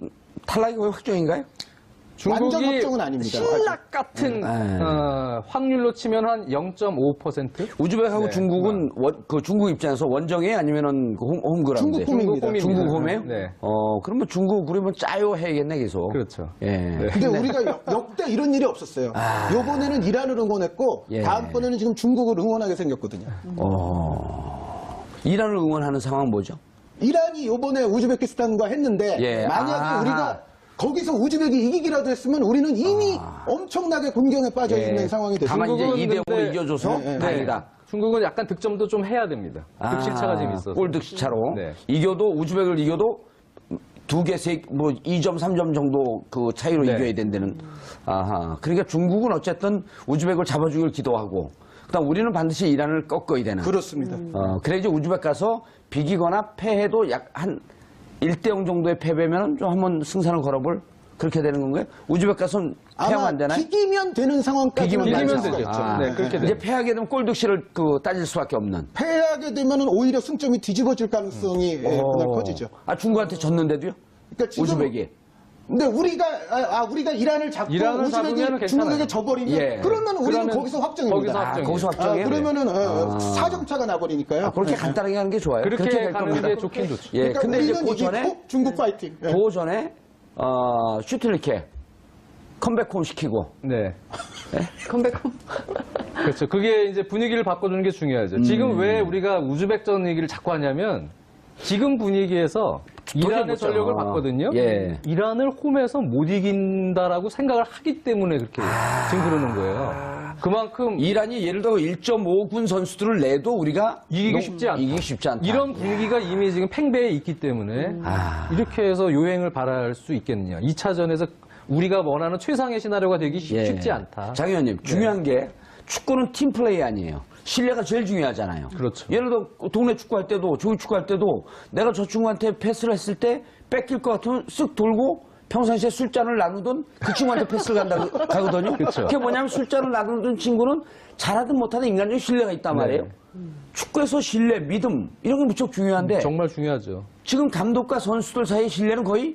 탈락이 거의 확정인가요? 완전 확정은 아닙니다. 신락 같은 확률로 치면 한 0.5%? 우즈벡하고 네. 중국은 그 중국 입장에서 원정이에요? 아니면은 그 홈그라운드? 중국 홈입니다. 중국 홈이에요? 네. 그러면 중국 그러면 짜요 해야겠네 계속. 그렇죠. 예. 네. 근데 우리가 역대 이런 일이 없었어요. 요번에는 이란을 응원했고 예. 다음번에는 지금 중국을 응원하게 생겼거든요. 이란을 응원하는 상황 뭐죠? 이란이 요번에 우즈베키스탄과 했는데 예. 만약에 우리가 거기서 우즈벡이 이기기라도 했으면 우리는 이미 엄청나게 곤경에 빠져 있는 상황이 됐습니다. 다만 이제 중국은 2대 0으로 근데- 이겨줘서 네, 네. 다행이다. 중국은 약간 득점도 좀 해야 됩니다. 득실차가 좀 있어서. 골 득실차로. 네. 이겨도 우즈벡을 이겨도 두 개, 뭐 2점, 3점 정도 그 차이로 네. 이겨야 된다는. 아하. 그러니까 중국은 어쨌든 우즈벡을 잡아주길 기도하고, 그다음 우리는 반드시 이란을 꺾어야 되는. 그렇습니다. 그래야지 우즈벡 가서 비기거나 패해도 약 한 1대 0 정도의 패배면 좀 한번 승산을 걸어볼 그렇게 되는 건가요? 우즈벡 가서는 패하면 아마 안 되나요? 비기면 되는 상황까지는 비기면 만들 수가 되죠. 있죠. 네, 그렇게 이제 패하게 되면 골 득실을 따질 수밖에 없는. 패하게 되면은 오히려 승점이 뒤집어질 가능성이 그날 커지죠. 중국한테 졌는데도요? 그러니까 지금 우즈벡이. 근데 우리가 이란을 잡고 이란을 우즈벡이 잡으면 중국에게 괜찮아요. 져버리면 예. 그러면 우리는 그러면 거기서 확정입니다. 거기서 확정이에요. 거기서 확정이에요? 그러면은 4점 차가 나버리니까요. 그렇게 간단하게 하는 게 좋아요. 그렇게 될 가는 겁니다. 게 좋긴 좋죠. 예, 그러니까 근데 이제 우리는 그 전에, 이기고 중국 파이팅. 예. 그 전에, 슈틸리케 컴백홈 시키고. 네. 컴백홈. 그렇죠. 그게 이제 분위기를 바꿔주는 게 중요하죠. 지금 왜 우리가 우즈벡전 얘기를 자꾸 하냐면 지금 분위기에서 이란의 못잖아. 전력을 봤거든요. 예. 이란을 홈에서 못 이긴다라고 생각을 하기 때문에 그렇게 지금 그러는 거예요. 그만큼 이란이 예를 들어 1.5군 선수들을 내도 우리가 이기기 쉽지 않다. 이기기 쉽지 않다. 이런 분위기가 이미 지금 팽배해 있기 때문에 이렇게 해서 요행을 바랄 수 있겠느냐. 2차전에서 우리가 원하는 최상의 시나리오가 되기 예. 쉽지 않다. 장 의원님, 중요한 게 축구는 팀 플레이 아니에요. 신뢰가 제일 중요하잖아요. 그렇죠. 예를 들어 동네 축구할 때도 조기 축구할 때도 내가 저 친구한테 패스를 했을 때 뺏길 것 같으면 쓱 돌고 평상시에 술잔을 나누던 그 친구한테 패스를 가거든요. 그렇죠. 그게 뭐냐면 술잔을 나누던 친구는 잘하든 못하든 인간적인 신뢰가 있단 말이에요. 축구에서 신뢰, 믿음 이런 게 무척 중요한데 정말 중요하죠. 지금 감독과 선수들 사이의 신뢰는 거의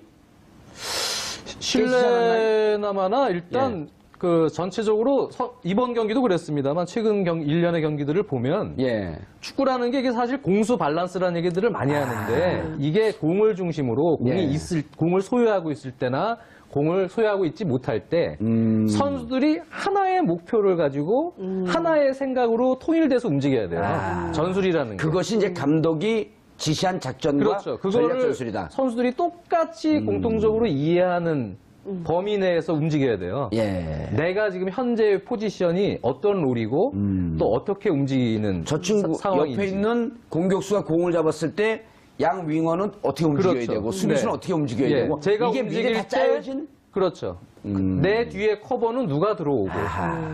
실내나마나 일단 예. 그 전체적으로 이번 경기도 그랬습니다만 최근 일련의 경기들을 보면 예. 축구라는 게 이게 사실 공수 밸런스라는 얘기들을 많이 하는데 이게 공을 중심으로 예. 공을 소유하고 있을 때나 공을 소유하고 있지 못할 때 선수들이 하나의 목표를 가지고 하나의 생각으로 통일돼서 움직여야 돼요. 전술이라는 게. 그것이 이제 감독이 지시한 작전과 그렇죠. 전략 그거를 전술이다. 선수들이 똑같이 공통적으로 이해하는 범위 내에서 움직여야 돼요. 예. 내가 지금 현재 포지션이 어떤 롤이고 또 어떻게 움직이는 저 친구 상황인지. 옆에 있는 공격수가 공을 잡았을 때 양 윙어는 어떻게 움직여야 그렇죠. 되고 수비수는 네. 어떻게 움직여야 예, 되고 제가 이게 미리 다 움직일 때 짜여진 그렇죠. 내 뒤에 커버는 누가 들어오고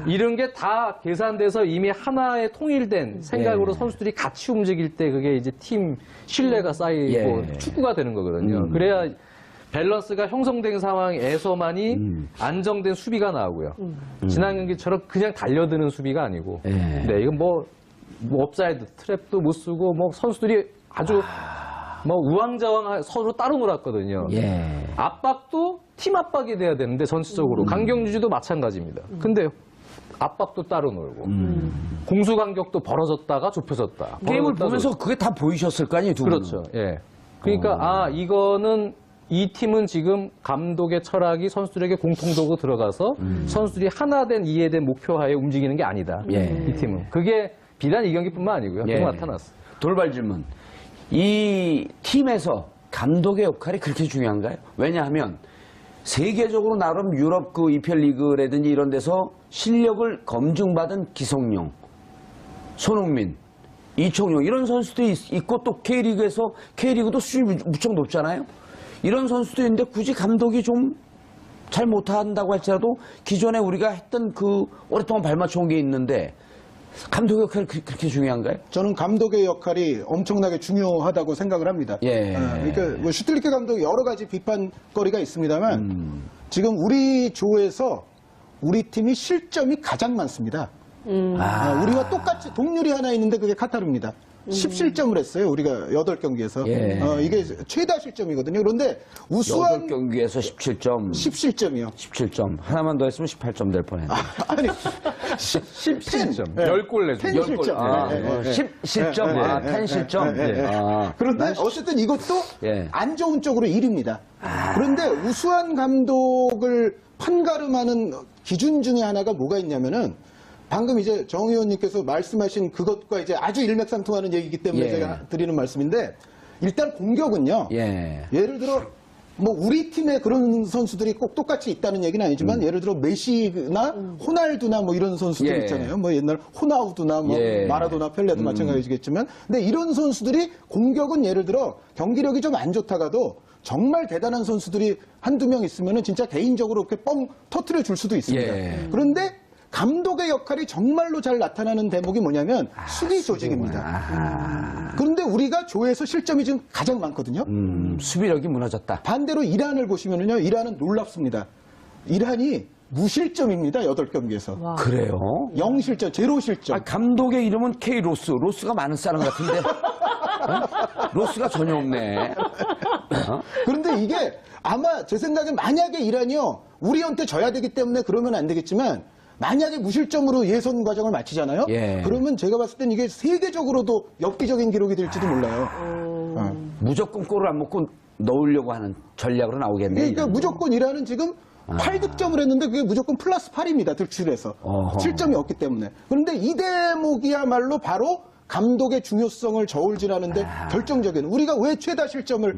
이런 게 다 계산돼서 이미 하나의 통일된 생각으로 예. 선수들이 같이 움직일 때 그게 이제 팀 신뢰가 쌓이고 예. 축구가 되는 거거든요. 그래야 밸런스가 형성된 상황에서만이 안정된 수비가 나오고요. 지난 경기처럼 그냥 달려드는 수비가 아니고 예. 네, 이건 뭐 업사이드 트랩도 못 쓰고 뭐 선수들이 아주 뭐 우왕좌왕 서로 따로 놀았거든요. 예. 압박도 팀 압박이 돼야 되는데 전체적으로 강경유지도 마찬가지입니다. 근데 압박도 따로 놀고 공수 간격도 벌어졌다가 좁혀졌다. 게임을 벌어졌다, 보면서 그게 다 보이셨을 거 아니에요, 두 분은. 그렇죠. 예. 그러니까 이거는 이 팀은 지금 감독의 철학이 선수들에게 공통도고 들어가서 선수들이 하나된 이해된 목표하에 움직이는 게 아니다. 예. 이 팀은 그게 비단 이 경기뿐만 아니고요. 예. 또 나타났어. 돌발 질문. 이 팀에서 감독의 역할이 그렇게 중요한가요? 왜냐하면 세계적으로 나름 유럽 그 EPL 리그라든지 이런 데서 실력을 검증받은 기성용, 손흥민, 이청용 이런 선수들이 있고 또 K리그도 수준이 무척 높잖아요. 이런 선수도 있는데 굳이 감독이 좀 잘 못한다고 할지라도 기존에 우리가 했던 그 오랫동안 밟아쳐온 게 있는데 감독의 역할이 그렇게 중요한가요? 저는 감독의 역할이 엄청나게 중요하다고 생각을 합니다. 예. 그러니까 뭐 슈틸리케 감독 여러 가지 비판거리가 있습니다만 지금 우리 조에서 우리 팀이 실점이 가장 많습니다. 우리와 똑같이 동률이 하나 있는데 그게 카타르입니다. 10실점을 했어요. 우리가 8경기에서. 예. 이게 최다 실점이거든요. 그런데 우수한 8경기에서 17점. 10실점이요. 17점. 하나만 더 했으면 18점 될 뻔했네. 아니 10실점. 예. 10골 내죠. 10실점. 아, 예, 예, 예. 10실점. 아, 10실점. 예, 예. 아. 그런데 어쨌든 이것도 예. 안 좋은 쪽으로 1위입니다. 그런데 우수한 감독을 판가름하는 기준 중에 하나가 뭐가 있냐면은 방금 이제 정 의원님께서 말씀하신 그것과 이제 아주 일맥상통하는 얘기이기 때문에 예. 제가 드리는 말씀인데 일단 공격은요. 예. 예를 들어 뭐 우리 팀에 그런 선수들이 꼭 똑같이 있다는 얘기는 아니지만 예를 들어 메시나 호날두나 뭐 이런 선수들 예. 있잖아요. 뭐 옛날 호나우두나 뭐 예. 마라도나 펠레도 마찬가지겠지만 근데 이런 선수들이 공격은 예를 들어 경기력이 좀 안 좋다가도 정말 대단한 선수들이 한두 명 있으면은 진짜 개인적으로 이렇게 뻥 터트려 줄 수도 있습니다. 예. 그런데 감독의 역할이 정말로 잘 나타나는 대목이 뭐냐면 수비 조직입니다. 그런데 우리가 조에서 실점이 지금 가장 많거든요. 수비력이 무너졌다. 반대로 이란을 보시면은요, 이란은 놀랍습니다. 이란이 무실점입니다, 8경기에서. 그래요? 0실점, 0실점. 아, 감독의 이름은 K 로스. 로스가 많은 사람 같은데. 어? 로스가 전혀 없네. 그런데 이게 아마 제 생각에 만약에 이란이요, 우리한테 져야 되기 때문에 그러면 안 되겠지만, 만약에 무실점으로 예선 과정을 마치잖아요? 예. 그러면 제가 봤을 땐 이게 세계적으로도 엽기적인 기록이 될지도 몰라요. 무조건 골을 안 먹고 넣으려고 하는 전략으로 나오겠네. 그러니까 무조건 이란은 지금 8득점을 했는데 그게 무조건 플러스 8입니다. 득실에서. 어허. 7점이 없기 때문에. 그런데 이 대목이야말로 바로 감독의 중요성을 저울질하는데 결정적인. 우리가 왜 최다 실점을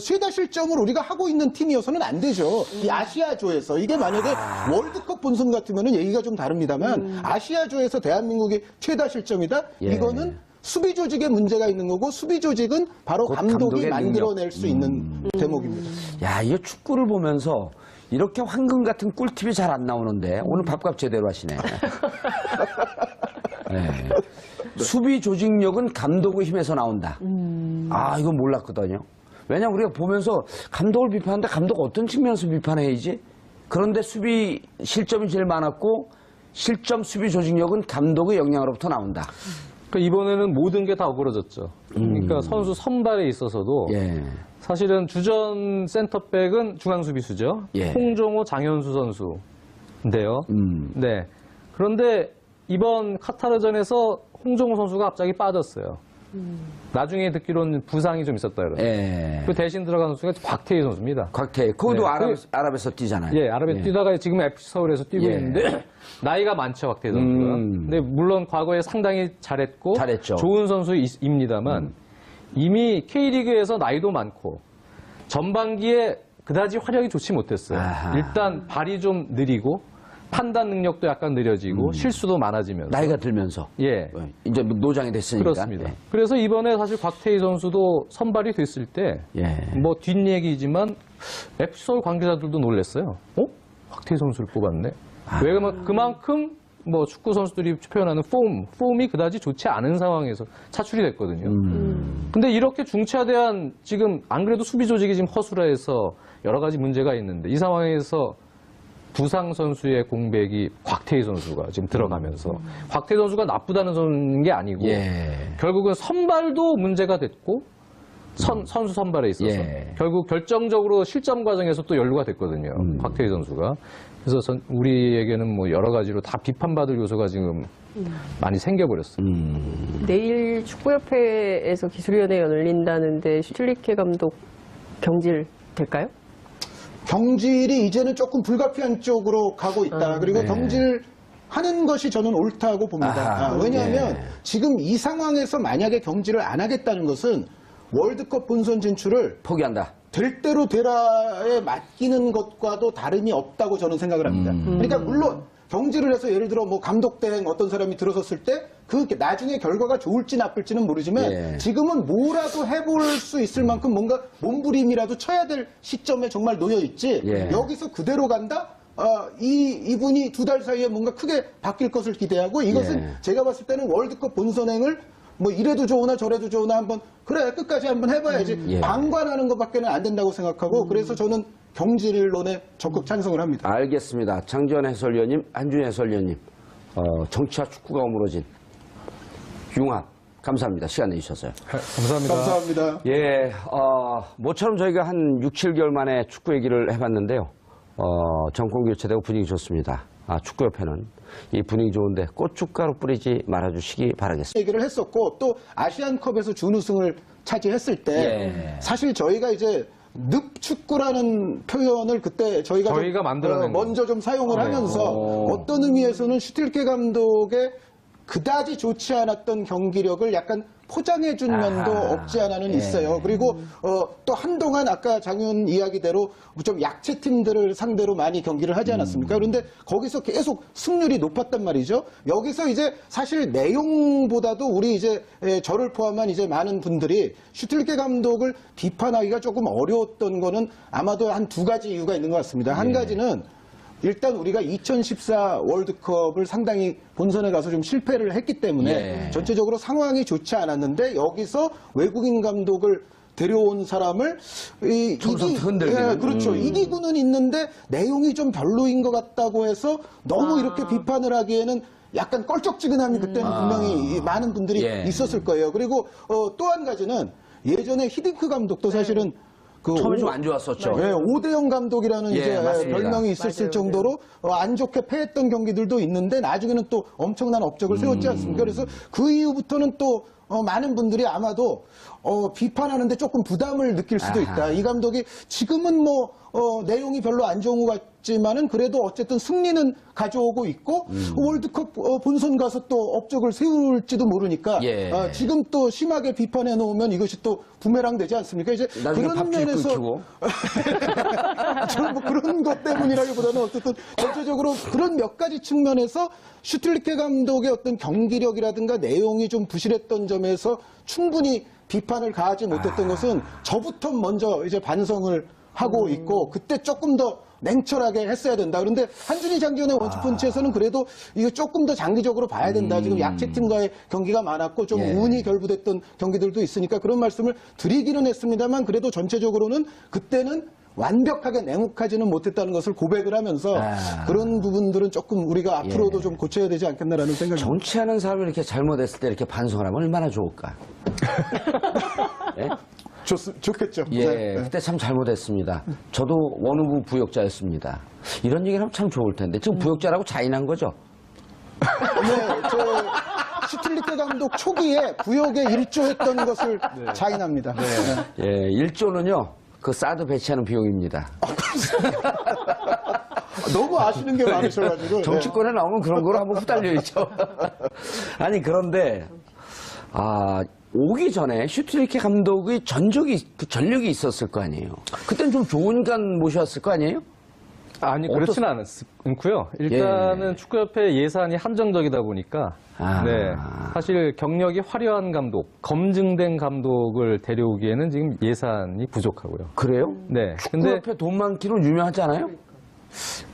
최다 실점을 우리가 하고 있는 팀이어서는 안 되죠. 이 아시아조에서 이게 만약에 월드컵 본선 같으면은 얘기가 좀 다릅니다만 아시아조에서 대한민국이 최다 실점이다. 예. 이거는 수비 조직에 문제가 있는 거고 수비 조직은 바로 곧 감독이 감독의 만들어낼 수 있는 대목입니다. 야, 이 축구를 보면서 이렇게 황금 같은 꿀팁이 잘 안 나오는데 오늘 밥값 제대로 하시네. 네. 수비 조직력은 감독의 힘에서 나온다. 아, 이건 몰랐거든요. 왜냐면 우리가 보면서 감독을 비판하는데 감독 어떤 측면에서 비판해야지? 그런데 수비 실점이 제일 많았고 실점 수비 조직력은 감독의 역량으로부터 나온다. 그러니까 이번에는 모든 게 다 어그러졌죠. 그러니까 선수 선발에 있어서도 예. 사실은 주전 센터백은 중앙수비수죠. 예. 홍정호, 장현수 선수인데요. 네. 그런데 이번 카타르전에서 홍정호 선수가 갑자기 빠졌어요. 나중에 듣기로는 부상이 좀 있었다 그러더라고요. 예. 그 대신 들어간 선수가 곽태희 선수입니다. 곽태희. 그것도 네. 아랍에서 뛰잖아요. 예, 아랍에 뛰다가 지금 FC 서울에서 뛰고 예. 있는데 나이가 많죠, 곽태희 선수가. 근데 물론 과거에 상당히 잘했고 잘했죠. 좋은 선수입니다만 이미 K리그에서 나이도 많고 전반기에 그다지 활약이 좋지 못했어요. 아하. 일단 발이 좀 느리고 판단 능력도 약간 느려지고 실수도 많아지면서 나이가 들면서. 예. 이제 노장이 됐으니까. 그렇습니다. 예. 그래서 이번에 사실 곽태희 선수도 선발이 됐을 때 예. 뭐 뒷얘기지만 FC서울 관계자들도 놀랐어요. 곽태희 선수를 뽑았네. 왜냐면 그만큼 뭐 축구 선수들이 표현하는 폼이 그다지 좋지 않은 상황에서 차출이 됐거든요. 근데 이렇게 중차대한 지금 안 그래도 수비 조직이 지금 허술해서 여러 가지 문제가 있는데 이 상황에서 부상 선수의 공백이 곽태희 선수가 지금 들어가면서 곽태희 선수가 나쁘다는 게 아니고 예. 결국은 선발도 문제가 됐고 선수 선발에 있어서 예. 결국 결정적으로 실점 과정에서 또 연루가 됐거든요. 곽태희 선수가. 그래서 우리에게는 뭐 여러 가지로 다 비판받을 요소가 지금 많이 생겨버렸어요. 내일 축구협회에서 기술위원회가 열린다는데 슈틸리케 감독 경질 될까요? 경질이 이제는 조금 불가피한 쪽으로 가고 있다. 그리고 네. 경질하는 것이 저는 옳다고 봅니다. 아하, 왜냐하면 예. 지금 이 상황에서 만약에 경질을 안 하겠다는 것은 월드컵 본선 진출을 포기한다. 될 대로 되라에 맡기는 것과도 다름이 없다고 저는 생각을 합니다. 그러니까 물론 경질을 해서 예를 들어 뭐 감독 대행 어떤 사람이 들어섰을 때 그 나중에 결과가 좋을지 나쁠지는 모르지만 예. 지금은 뭐라도 해볼 수 있을 만큼 뭔가 몸부림이라도 쳐야 될 시점에 정말 놓여 있지 예. 여기서 그대로 간다? 이분이 2달 사이에 뭔가 크게 바뀔 것을 기대하고 이것은 예. 제가 봤을 때는 월드컵 본선행을 뭐 이래도 좋으나 저래도 좋으나 한번 그래 끝까지 한번 해봐야지 예. 방관하는 것밖에는 안 된다고 생각하고 그래서 저는 경질론에 적극 찬성을 합니다. 알겠습니다. 장지원 해설위원님, 한준 해설위원님, 정치와 축구가 어우러진 융합 감사합니다. 시간 내주셔서요. 감사합니다. 감사합니다. 예, 모처럼 저희가 한 6, 7개월 만에 축구 얘기를 해봤는데요. 정권 교체되고 분위기 좋습니다. 축구협회는 이 분위기 좋은데 고춧가루 뿌리지 말아주시기 바라겠습니다. 얘기를 했었고 또 아시안컵에서 준우승을 차지했을 때 예. 사실 저희가 이제 늪축구라는 표현을 그때 저희가 만들어낸 먼저 좀 사용을 네. 하면서 어떤 의미에서는 슈틸케 감독의 그다지 좋지 않았던 경기력을 약간 포장해준 면도 없지 않아는 예. 있어요. 그리고 또 한동안 아까 장윤 이야기대로 좀 약체 팀들을 상대로 많이 경기를 하지 않았습니까? 그런데 거기서 계속 승률이 높았단 말이죠. 여기서 이제 사실 내용보다도 우리 이제 저를 포함한 이제 많은 분들이 슈틸케 감독을 비판하기가 조금 어려웠던 거는 아마도 한 2가지 이유가 있는 것 같습니다. 한 가지는 일단 우리가 2014 월드컵을 상당히 본선에 가서 좀 실패를 했기 때문에 예. 전체적으로 상황이 좋지 않았는데 여기서 외국인 감독을 데려온 사람을 처음부터 흔들기는. 그렇죠. 이기고는 있는데 내용이 좀 별로인 것 같다고 해서 너무 이렇게 비판을 하기에는 약간 껄쩍지근함이 그때는 분명히 많은 분들이 예. 있었을 거예요. 그리고 또 한 가지는 예전에 히딩크 감독도 사실은 처음에 좀 안 좋았었죠. 네, 오대영 감독이라는 예, 이제 맞습니다. 별명이 있었을 맞아요. 정도로 안 좋게 패했던 경기들도 있는데 나중에는 또 엄청난 업적을 세웠지 않습니까? 그래서 그 이후부터는 또 많은 분들이 아마도 비판하는데 조금 부담을 느낄 수도 아하. 있다. 이 감독이 지금은 뭐 내용이 별로 안 좋은 것 같지만은 그래도 어쨌든 승리는 가져오고 있고 월드컵 본선 가서 또 업적을 세울지도 모르니까 예. 지금 또 심하게 비판해 놓으면 이것이 또 부메랑 되지 않습니까? 이제 나중에 그런 밥줄 면에서 끊기고. 저는 뭐 그런 것 때문이라기보다는 어쨌든 전체적으로 그런 몇 가지 측면에서 슈틸리케 감독의 어떤 경기력이라든가 내용이 좀 부실했던 점에서 충분히 비판을 가하지 못했던 것은 저부터 먼저 이제 반성을 하고 있고 그때 조금 더 냉철하게 했어야 된다. 그런데 한준희 장기현의 원투펀치에서는 그래도 이거 조금 더 장기적으로 봐야 된다. 지금 약체팀과의 경기가 많았고 좀 예. 운이 결부됐던 경기들도 있으니까 그런 말씀을 드리기는 했습니다만 그래도 전체적으로는 그때는 완벽하게 냉혹하지는 못했다는 것을 고백을 하면서 그런 부분들은 조금 우리가 앞으로도 예. 좀 고쳐야 되지 않겠나라는 생각이 듭니다. 정치하는 사람이 이렇게 잘못했을 때 이렇게 반성을 하면 얼마나 좋을까. 예? 좋겠죠. 예, 네. 그때 참 잘못했습니다. 저도 원후부 부역자였습니다. 이런 얘기를 하면 참 좋을 텐데 지금 부역자라고 자인한 거죠? 네, 저 슈틸리케 감독 초기에 부역에 일조했던 것을 자인합니다. 네. 예, 1조는요. 그 사드 배치하는 비용입니다. 너무 아시는 게 많으셔가지고. 정치권에 나오면 그런 거로 한번 후달려 있죠. 아니 그런데 오기 전에 슈틸리케 감독의 전력이 있었을 거 아니에요. 그때는 좀 좋은 간 모셨을 거 아니에요? 아니, 그렇지는 않고요. 일단은 축구협회 예산이 한정적이다 보니까 네, 사실 경력이 화려한 감독, 검증된 감독을 데려오기에는 지금 예산이 부족하고요. 그래요? 네, 축구협회 돈 많기로 유명하지 않아요?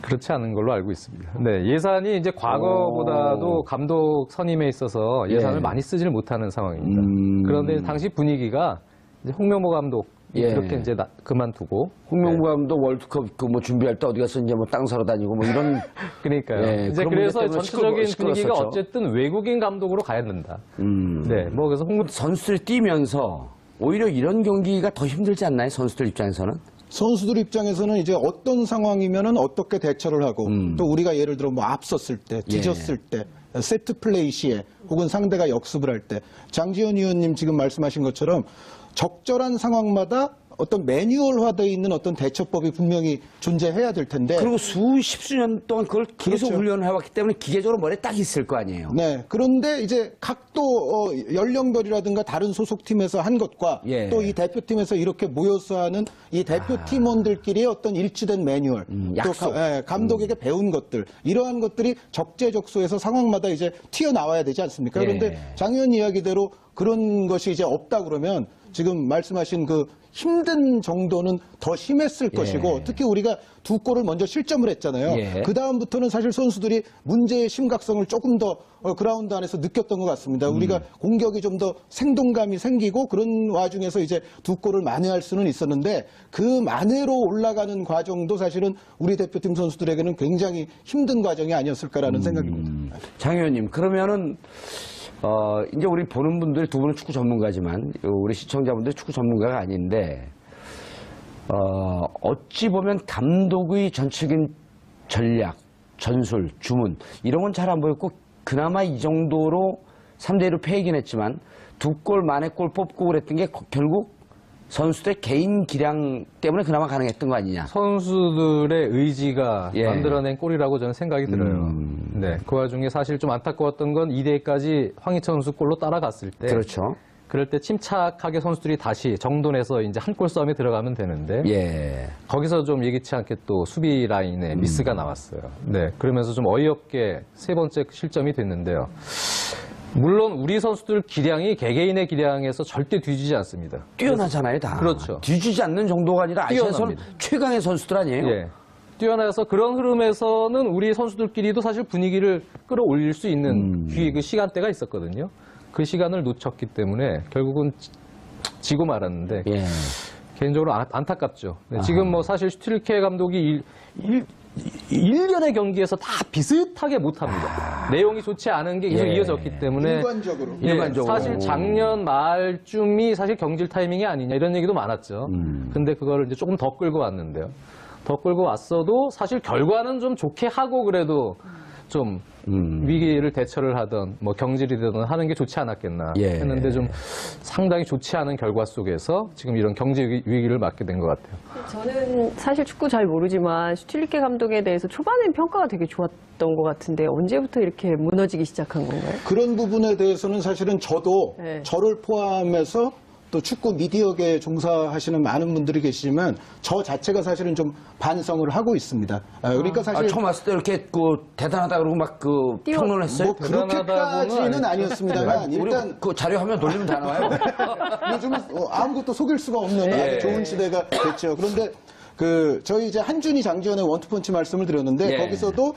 그렇지 않은 걸로 알고 있습니다. 네, 예산이 이제 과거보다도 감독 선임에 있어서 예산을 예. 많이 쓰지를 못하는 상황입니다. 그런데 당시 분위기가 이제 홍명보 감독 예. 그렇게 이제 그만두고 홍명보 감독 월드컵 그 준비할 때 어디 가서 이제 땅 사러 다니고 뭐 이런 그러니까요. 예, 이제 그런 그래서 문제 때문에 전체적인 분위기가 시끄러웠었죠. 어쨌든 외국인 감독으로 가야 된다. 네, 뭐 그래서 선수들이 뛰면서 오히려 이런 경기가 더 힘들지 않나요? 선수들 입장에서는? 선수들 입장에서는 이제 어떤 상황이면은 어떻게 대처를 하고 또 우리가 예를 들어 뭐 앞섰을 때, 뒤졌을 때, 세트 플레이 시에 혹은 상대가 역습을 할 때 장지현 위원님 지금 말씀하신 것처럼 적절한 상황마다 어떤 매뉴얼화되어 있는 어떤 대처법이 분명히 존재해야 될 텐데 그리고 수십수년 동안 그걸 계속 그렇죠. 훈련을 해왔기 때문에 기계적으로 머리에 딱 있을 거 아니에요. 네. 그런데 이제 각도 연령별이라든가 다른 소속팀에서 한 것과 예. 또 이 대표팀에서 이렇게 모여서 하는 이 대표팀원들끼리의 어떤 일치된 매뉴얼, 약속. 또 감독에게 배운 것들, 이러한 것들이 적재적소에서 상황마다 이제 튀어나와야 되지 않습니까? 예. 그런데 장 의원 이야기대로 그런 것이 이제 없다 그러면 지금 말씀하신 그 힘든 정도는 더 심했을 것이고 특히 우리가 두 골을 먼저 실점을 했잖아요. 예. 그 다음부터는 사실 선수들이 문제의 심각성을 조금 더 그라운드 안에서 느꼈던 것 같습니다. 우리가 공격이 좀 더 생동감이 생기고 그런 와중에서 이제 두 골을 만회할 수는 있었는데 그 만회로 올라가는 과정도 사실은 우리 대표팀 선수들에게는 굉장히 힘든 과정이 아니었을까라는 생각이 듭니다. 장 의원님, 그러면은 이제 우리 보는 분들이 두 분은 축구 전문가지만 우리 시청자분들이 축구 전문가가 아닌데 어찌 보면 감독의 전적인 전략, 전술, 주문 이런 건 잘 안 보였고 그나마 이 정도로 3대1로 패이긴 했지만 두 골 만에 골 뽑고 그랬던 게 결국 선수들의 개인 기량 때문에 그나마 가능했던 거 아니냐. 선수들의 의지가 예. 만들어낸 골이라고 저는 생각이 들어요. 네, 그 와중에 사실 좀 안타까웠던 건 2대1까지 황희찬 선수 골로 따라갔을 때 그렇죠. 그럴 때 침착하게 선수들이 다시 정돈해서 이제 한 골 싸움에 들어가면 되는데 예. 거기서 좀 예기치 않게 또 수비 라인에 미스가 나왔어요. 네, 그러면서 좀 어이없게 세 번째 실점이 됐는데요. 물론 우리 선수들 기량이 개개인의 기량에서 절대 뒤지지 않습니다. 뛰어나잖아요, 다. 그렇죠. 뒤지지 않는 정도가 아니라 아시아에서는 뛰어납니다. 최강의 선수들 아니에요? 예. 뛰어나서 그런 흐름에서는 우리 선수들끼리도 사실 분위기를 끌어올릴 수 있는 그 시간대가 있었거든요. 그 시간을 놓쳤기 때문에 결국은 지고 말았는데 예. 개인적으로 안타깝죠. 네, 지금 뭐 사실 슈틸케 감독이 1년의 경기에서 다 비슷하게 못합니다. 내용이 좋지 않은 게 계속 예. 이어졌기 때문에 일관적으로. 예, 일반적으로. 사실 작년 말쯤이 사실 경질 타이밍이 아니냐 이런 얘기도 많았죠. 근데 그거를 이제 조금 더 끌고 왔는데요. 더 끌고 왔어도 사실 결과는 좀 좋게 하고 그래도 좀 위기를 대처를 하던 뭐 경질이 되든 하는 게 좋지 않았겠나 예. 했는데 좀 상당히 좋지 않은 결과 속에서 지금 이런 경제 위기를 맞게 된 것 같아요. 저는 사실 축구 잘 모르지만 슈틸리케 감독에 대해서 초반엔 평가가 되게 좋았던 것 같은데 언제부터 이렇게 무너지기 시작한 건가요? 그런 부분에 대해서는 사실은 저도 네. 저를 포함해서 또 축구 미디어계에 종사하시는 많은 분들이 계시지만 저 자체가 사실은 좀 반성을 하고 있습니다. 그러니까 사실 처음 왔을 때 이렇게 대단하다 그러고 막 평론했어요? 뭐 그렇게까지는 아니었습니다만 일단 그 자료 화면 돌리면 다 나와요. 요즘은 아무것도 속일 수가 없는 아주 좋은 시대가 됐죠. 그런데 저희 이제 한준희 장지현의 원투펀치 말씀을 드렸는데 예. 거기서도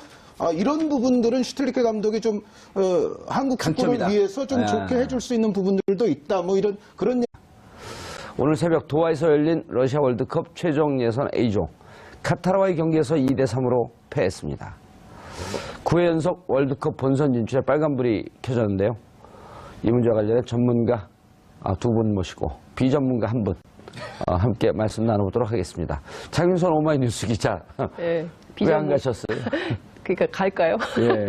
이런 부분들은 슈틸리케 감독이 좀 한국 축구를 강점이다. 위해서 좀 좋게 해줄 수 있는 부분들도 있다. 뭐 그런 오늘 새벽 도하에서 열린 러시아 월드컵 최종 예선 A조 카타르와의 경기에서 2대3으로 패했습니다. 9회 연속 월드컵 본선 진출에 빨간불이 켜졌는데요. 이 문제와 관련해 전문가 두 분 모시고 비전문가 한 분 함께 말씀 나눠보도록 하겠습니다. 장윤선 오마이뉴스 기자 네, 왜 안 가셨어요? 그러니까 갈까요? 예.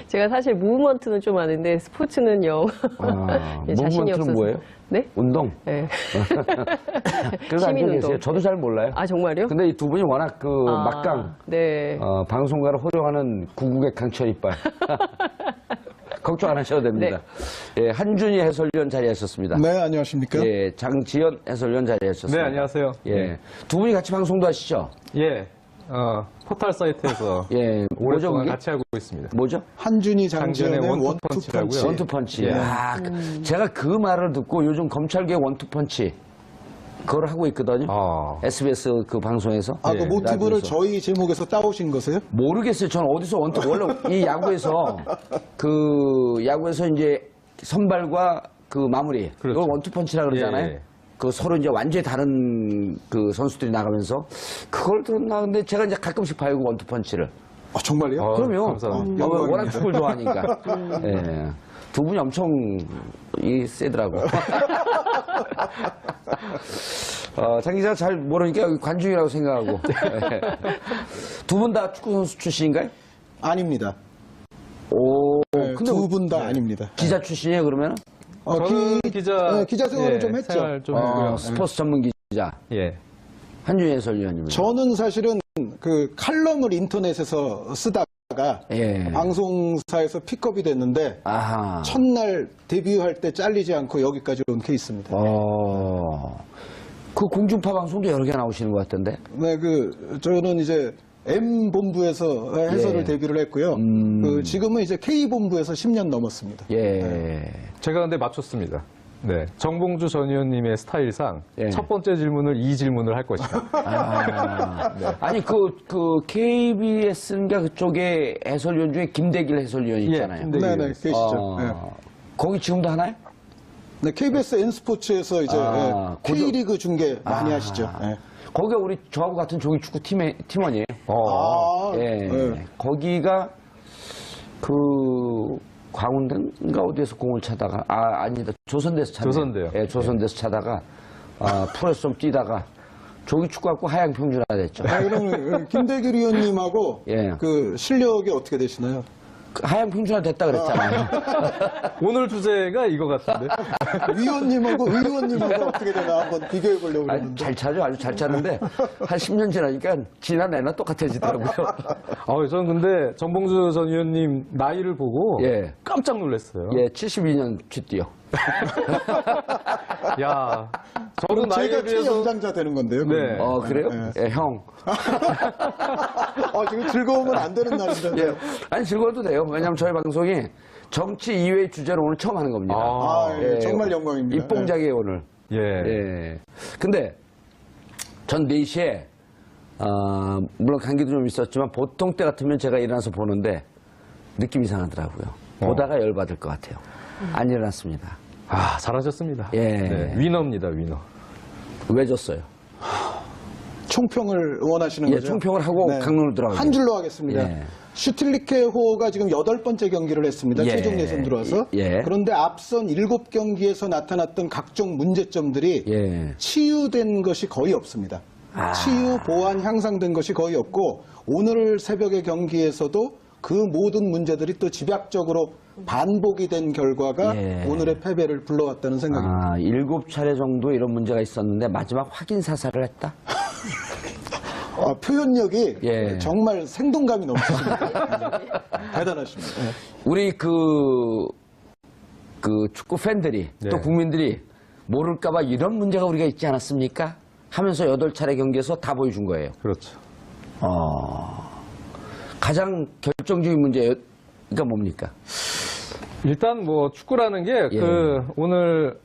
제가 사실 무브먼트는 좀 아는데 스포츠는 영 자신이 무브먼트는 없어서. 뭐예요? 네? 운동? 네. 그래서 앉아 시민운동. 계세요. 저도 잘 몰라요. 아 정말요? 근데 이 두 분이 워낙 막강 네. 방송가를 호령하는 구국의 강철 이빨. 걱정 안 하셔도 됩니다. 예, 한준희 해설위원 자리하셨습니다. 네, 안녕하십니까? 예, 장지현 해설위원 자리하셨습니다. 네, 안녕하세요. 예, 두 분이 같이 방송도 하시죠? 예, 포털 사이트에서 예, 뭐죠, 오랫동안 그게? 같이 하고 있습니다. 뭐죠? 한준희 장지현의 장지현의 원투펀치라고요. 원투펀치. 원투펀치. 예. 아, 제가 그 말을 듣고 요즘 검찰계 원투펀치 그걸 하고 있거든요. SBS 그 방송에서. 아, 그 예, 모티브를 라디오에서. 저희 제목에서 따오신 거세요? 모르겠어요. 저는 어디서 원래 이 야구에서 야구에서 이제 선발과 그 마무리. 그렇죠. 이걸 원투펀치라 그러잖아요. 예. 그 서로 이제 완전히 다른 그 선수들이 나가면서 그걸 들었나 근데 제가 이제 가끔씩 봐요 그 원투펀치를. 아, 정말요? 그럼요. 감사합니다. 영광입니다. 워낙 축구를 좋아하니까. 예. 두 분이 엄청 세더라고. 장 기자 잘 모르니까 여기 관중이라고 생각하고. 두 분 다 축구 선수 출신인가요? 아닙니다. 오, 네, 근데 두 분 다 아닙니다. 기자 출신이에요 그러면? 저는 기자 생활을 좀 했죠. 생활 좀 했고요. 스포츠 전문 기자 예. 한준희 해설위원님. 저는 사실은 그 칼럼을 인터넷에서 쓰다가 예. 방송사에서 픽업이 됐는데 아하. 첫날 데뷔할 때 잘리지 않고 여기까지 온 케이스입니다. 그 공중파 방송도 여러 개 나오시는 것 같던데. 네, 저는 이제 M본부에서 해설을 예. 데뷔를 했고요. 지금은 이제 K본부에서 10년 넘었습니다. 예. 제가 근데 맞췄습니다. 네. 정봉주 전 의원님의 스타일상 예. 첫 번째 질문을 이 질문을 할 것이다. 아니 KBS인가 그쪽에 해설위원 중에 김대길 해설위원 있잖아요. 김대길. 네네, 계시죠. 네. 거기 지금도 하나요? 네, KBS N스포츠에서 이제 K리그 중계 많이 하시죠. 네. 거기가 우리 저하고 같은 종이 축구 팀원이에요. 예. 네. 거기가 광운대인가 어디에서 공을 차다가 아니다 조선대에서 차다. 조선대요. 예, 조선대에서 차다가 프로에서 좀 뛰다가 조기 축구 갖고 하양 평준화 됐죠. 그러면 김대길 위원님하고 예. 그 실력이 어떻게 되시나요? 하양 평준화 됐다 그랬잖아요. 오늘 주제가 이거 같은데. 위원님하고 의원님하고 어떻게 되나 한번 비교해 보려고 그러는데. 잘 차죠. 아주 잘 차는데 한 10년 지나니까 지난 애나 똑같아지더라고요. 저는 근데 정봉주 전 의원님 나이를 보고 예. 깜짝 놀랐어요. 예, 72년 쥐띠요. 야, 저도 그럼 나이에 제가 비해서 최연장자 되는 건데요. 네. 그러면. 그래요? 예, 형. 지금 즐거우면 안 되는 날인데. 예. 아니, 즐거워도 돼요. 왜냐면 저희 방송이 정치 이외의 주제로 오늘 처음 하는 겁니다. 예, 정말 영광입니다. 입봉작이에요, 오늘. 예. 예. 근데 전 4시에, 물론 감기도 좀 있었지만 보통 때 같으면 제가 일어나서 보는데 느낌이 이상하더라고요. 보다가 열받을 것 같아요. 안 일어났습니다. 잘하셨습니다. 예. 네, 위너입니다, 위너. 왜 졌어요? 총평을 원하시는 예, 거죠? 총평을 하고 강론으로 들어가죠. 한 줄로 하겠습니다. 예. 슈틸리케호가 지금 8번째 경기를 했습니다. 예. 최종 예선 들어와서. 예. 그런데 앞선 7경기에서 나타났던 각종 문제점들이 예. 치유된 것이 거의 없습니다. 치유, 보완, 향상된 것이 거의 없고 오늘 새벽의 경기에서도 그 모든 문제들이 또 집약적으로 반복이 된 결과가 예. 오늘의 패배를 불러왔다는 생각입니다. 7차례 정도 이런 문제가 있었는데 마지막 확인 사살을 했다? 표현력이 예. 정말 생동감이 넘치십니다. 대단하십니다. 예. 우리 축구 팬들이 네. 또 국민들이 모를까봐 이런 문제가 우리가 있지 않았습니까? 하면서 8차례 경기에서 다 보여준 거예요. 그렇죠. 가장 결정적인 문제가 뭡니까? 일단 축구라는 게 예. 오늘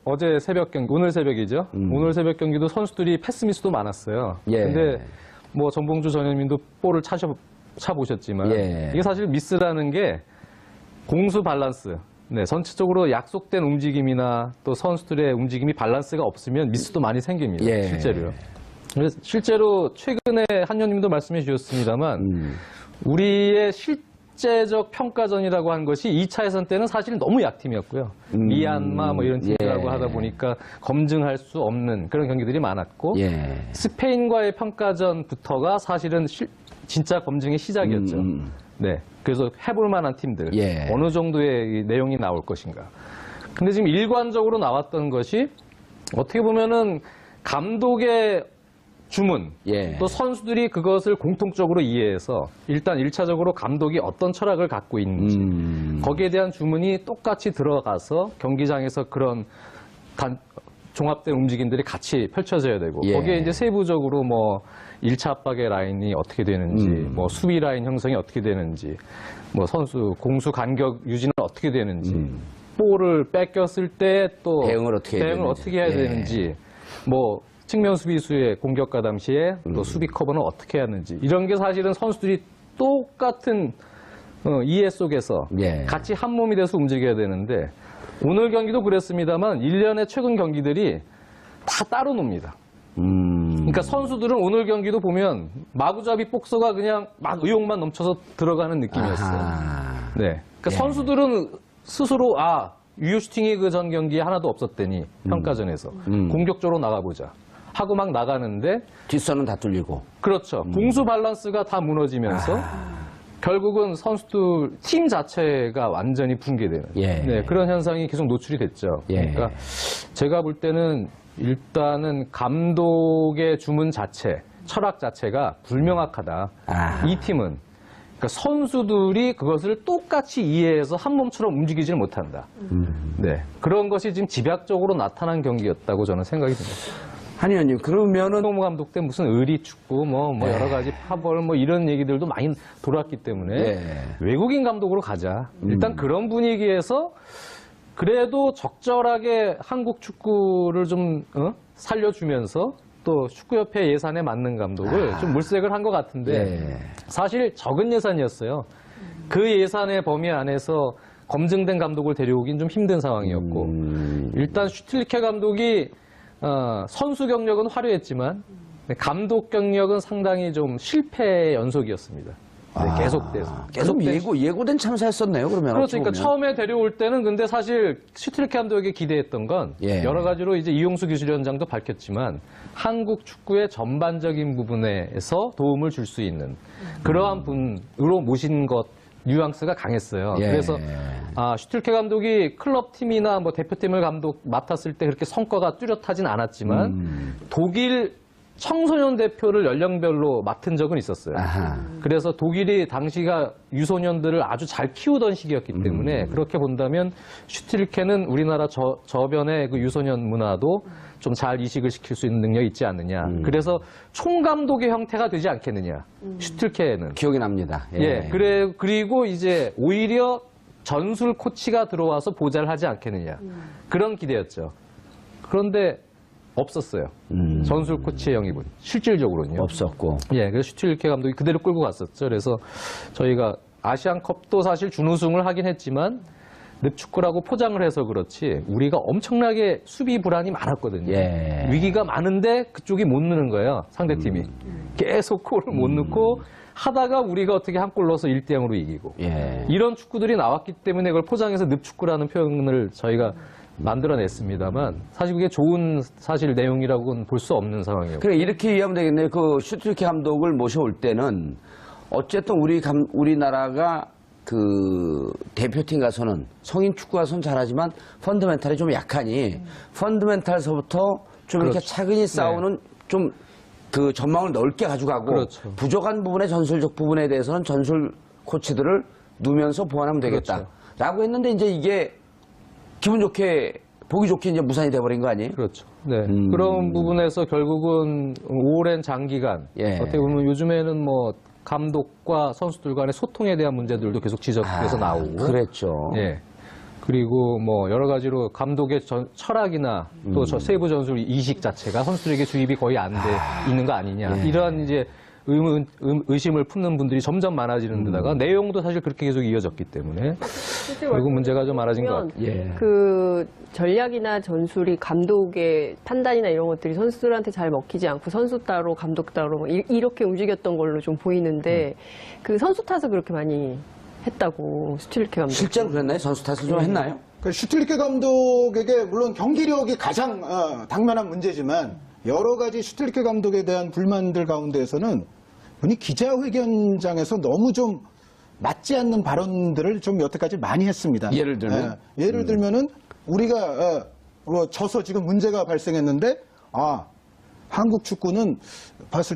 새벽이죠. 오늘 새벽 경기도 선수들이 패스미스도 많았어요. 예. 근데 정봉주 전 의원님도 볼을 차보셨지만 예. 이게 사실 미스라는 게 공수 밸런스. 네, 전체적으로 약속된 움직임이나 또 선수들의 움직임이 밸런스가 없으면 미스도 많이 생깁니다. 예. 실제로요. 그래서 실제로 최근에 한 의원님도 말씀해 주셨습니다만 우리의 실제적 평가전이라고 한 것이 2차 예선 때는 사실 너무 약팀이었고요. 미얀마 이런 팀들하고 예. 하다 보니까 검증할 수 없는 그런 경기들이 많았고 예. 스페인과의 평가전부터가 사실은 진짜 검증의 시작이었죠. 네. 그래서 해볼 만한 팀들 예. 어느 정도의 내용이 나올 것인가. 근데 지금 일관적으로 나왔던 것이 어떻게 보면은 감독의 주문, 예. 또 선수들이 그것을 공통적으로 이해해서 일단 1차적으로 감독이 어떤 철학을 갖고 있는지 거기에 대한 주문이 똑같이 들어가서 경기장에서 그런 종합된 움직임들이 같이 펼쳐져야 되고 예. 거기에 이제 세부적으로 뭐 1차 압박의 라인이 어떻게 되는지 뭐 수비 라인 형성이 어떻게 되는지 뭐 선수 공수 간격 유지는 어떻게 되는지 볼을 뺏겼을 때 또 대응을 어떻게 해야 되는지. 어떻게 해야 예. 되는지 뭐 측면 수비수의 공격과 당시에 또 수비 커버는 어떻게 하는지 이런 게 사실은 선수들이 똑같은 이해 속에서 예. 같이 한 몸이 돼서 움직여야 되는데 오늘 경기도 그랬습니다만 1년의 최근 경기들이 다 따로 놉니다. 그러니까 선수들은 오늘 경기도 보면 마구잡이 복서가 그냥 막 의욕만 넘쳐서 들어가는 느낌이었어요. 아하. 네. 그러니까 예. 선수들은 스스로 유효 슈팅이 그 전 경기에 하나도 없었더니 평가전에서 공격적으로 나가보자 하고 막 나가는데 뒷선은 다 뚫리고. 그렇죠. 공수 밸런스가 다 무너지면서 결국은 선수들 팀 자체가 완전히 붕괴되는 예. 네, 그런 현상이 계속 노출이 됐죠. 예. 그러니까 제가 볼 때는 일단은 감독의 주문 자체, 철학 자체가 불명확하다. 이 팀은 그러니까 선수들이 그것을 똑같이 이해해서 한 몸처럼 움직이지를 못한다. 네, 그런 것이 지금 집약적으로 나타난 경기였다고 저는 생각이 듭니다. 한 의원님, 그러면은 노무 감독 때 무슨 의리 축구 뭐 여러 가지 파벌 뭐 이런 얘기들도 많이 돌았기 때문에 예. 외국인 감독으로 가자. 일단 그런 분위기에서 그래도 적절하게 한국 축구를 좀 살려주면서 또 축구협회 예산에 맞는 감독을 좀 물색을 한 것 같은데 예. 사실 적은 예산이었어요. 그 예산의 범위 안에서 검증된 감독을 데려오긴 좀 힘든 상황이었고 일단 슈틸케 감독이 선수 경력은 화려했지만 감독 경력은 상당히 좀 실패의 연속이었습니다. 네, 계속돼서. 계속 예고된 참사였었네요, 그러면. 그렇죠. 그러니까 어찌 보면. 처음에 데려올 때는 근데 사실 슈틸케 감독에게 기대했던 건 예. 여러 가지로 이제 이용수 기술위원장도 밝혔지만 한국 축구의 전반적인 부분에서 도움을 줄 수 있는 그러한 분으로 모신 것 뉘앙스가 강했어요. 예. 그래서 슈틸케 감독이 클럽 팀이나 뭐 대표팀을 감독 맡았을 때 그렇게 성과가 뚜렷하진 않았지만 독일 청소년 대표를 연령별로 맡은 적은 있었어요. 아하. 그래서 독일이 당시가 유소년들을 아주 잘 키우던 시기였기 때문에 그렇게 본다면 슈틸케는 우리나라 저변의 그 유소년 문화도 좀 잘 이식을 시킬 수 있는 능력이 있지 않느냐. 그래서 총감독의 형태가 되지 않겠느냐. 슈틸케는. 기억이 납니다. 예. 그리고 이제 오히려 전술 코치가 들어와서 보좌를 하지 않겠느냐. 그런 기대였죠. 그런데 없었어요. 전술 코치의 영입은. 실질적으로는요. 없었고. 예, 그래서 슈틸케 감독이 그대로 끌고 갔었죠. 그래서 저희가 아시안컵도 사실 준우승을 하긴 했지만 늪축구라고 포장을 해서 그렇지 우리가 엄청나게 수비 불안이 많았거든요. 예. 위기가 많은데 그쪽이 못 넣는 거예요. 상대팀이. 계속 골을 못 넣고 하다가 우리가 어떻게 한 골 넣어서 1대0으로 이기고. 예. 이런 축구들이 나왔기 때문에 그걸 포장해서 늪축구라는 표현을 저희가 만들어냈습니다만 사실 그게 좋은 사실 내용이라고는 볼 수 없는 상황이에요. 그래, 이렇게 이해하면 되겠네요. 그 슈틸케 감독을 모셔올 때는 어쨌든 우리나라가 그 대표팀 가서는 성인 축구 가서는 잘하지만 펀더멘탈이 좀 약하니 펀더멘탈서부터 좀 이렇게 그렇죠. 차근히 싸우는 좀 그 전망을 넓게 가져가고 그렇죠. 부족한 부분의 전술적 부분에 대해서는 전술 코치들을 두면서 보완하면 되겠다. 그렇죠. 라고 했는데 이제 이게 기분 좋게 보기 좋게 이제 무산이 돼버린 거 아니에요? 그렇죠. 네. 그런 부분에서 결국은 오랜 장기간 예. 어떻게 보면 요즘에는 뭐 감독과 선수들 간의 소통에 대한 문제들도 계속 지적돼서 나오고. 그랬죠. 예. 그리고 뭐 여러 가지로 감독의 철학이나 또 저 세부 전술 이식 자체가 선수들에게 주입이 거의 안 돼 있는 거 아니냐. 예. 이러한 이제 의심을 품는 분들이 점점 많아지는 데다가 내용도 사실 그렇게 계속 이어졌기 때문에 결국 문제가 좀 많아진 것 같아요. 예. 그 전략이나 전술이 감독의 판단이나 이런 것들이 선수들한테 잘 먹히지 않고 선수 따로 감독 따로 뭐 이렇게 움직였던 걸로 좀 보이는데 그 선수 탓을 그렇게 많이 했다고 슈틸케 감독. 실제로 그랬나요? 선수 탓을 좀 했나요? 그 슈틸케 감독에게 물론 경기력이 가장 당면한 문제지만 여러 가지 슈틸케 감독에 대한 불만들 가운데에서는 흔히 기자회견장에서 너무 좀 맞지 않는 발언들을 좀 여태까지 많이 했습니다. 예를 들면? 예를 들면은 우리가 뭐 져서 지금 문제가 발생했는데 한국 축구는 봤을 때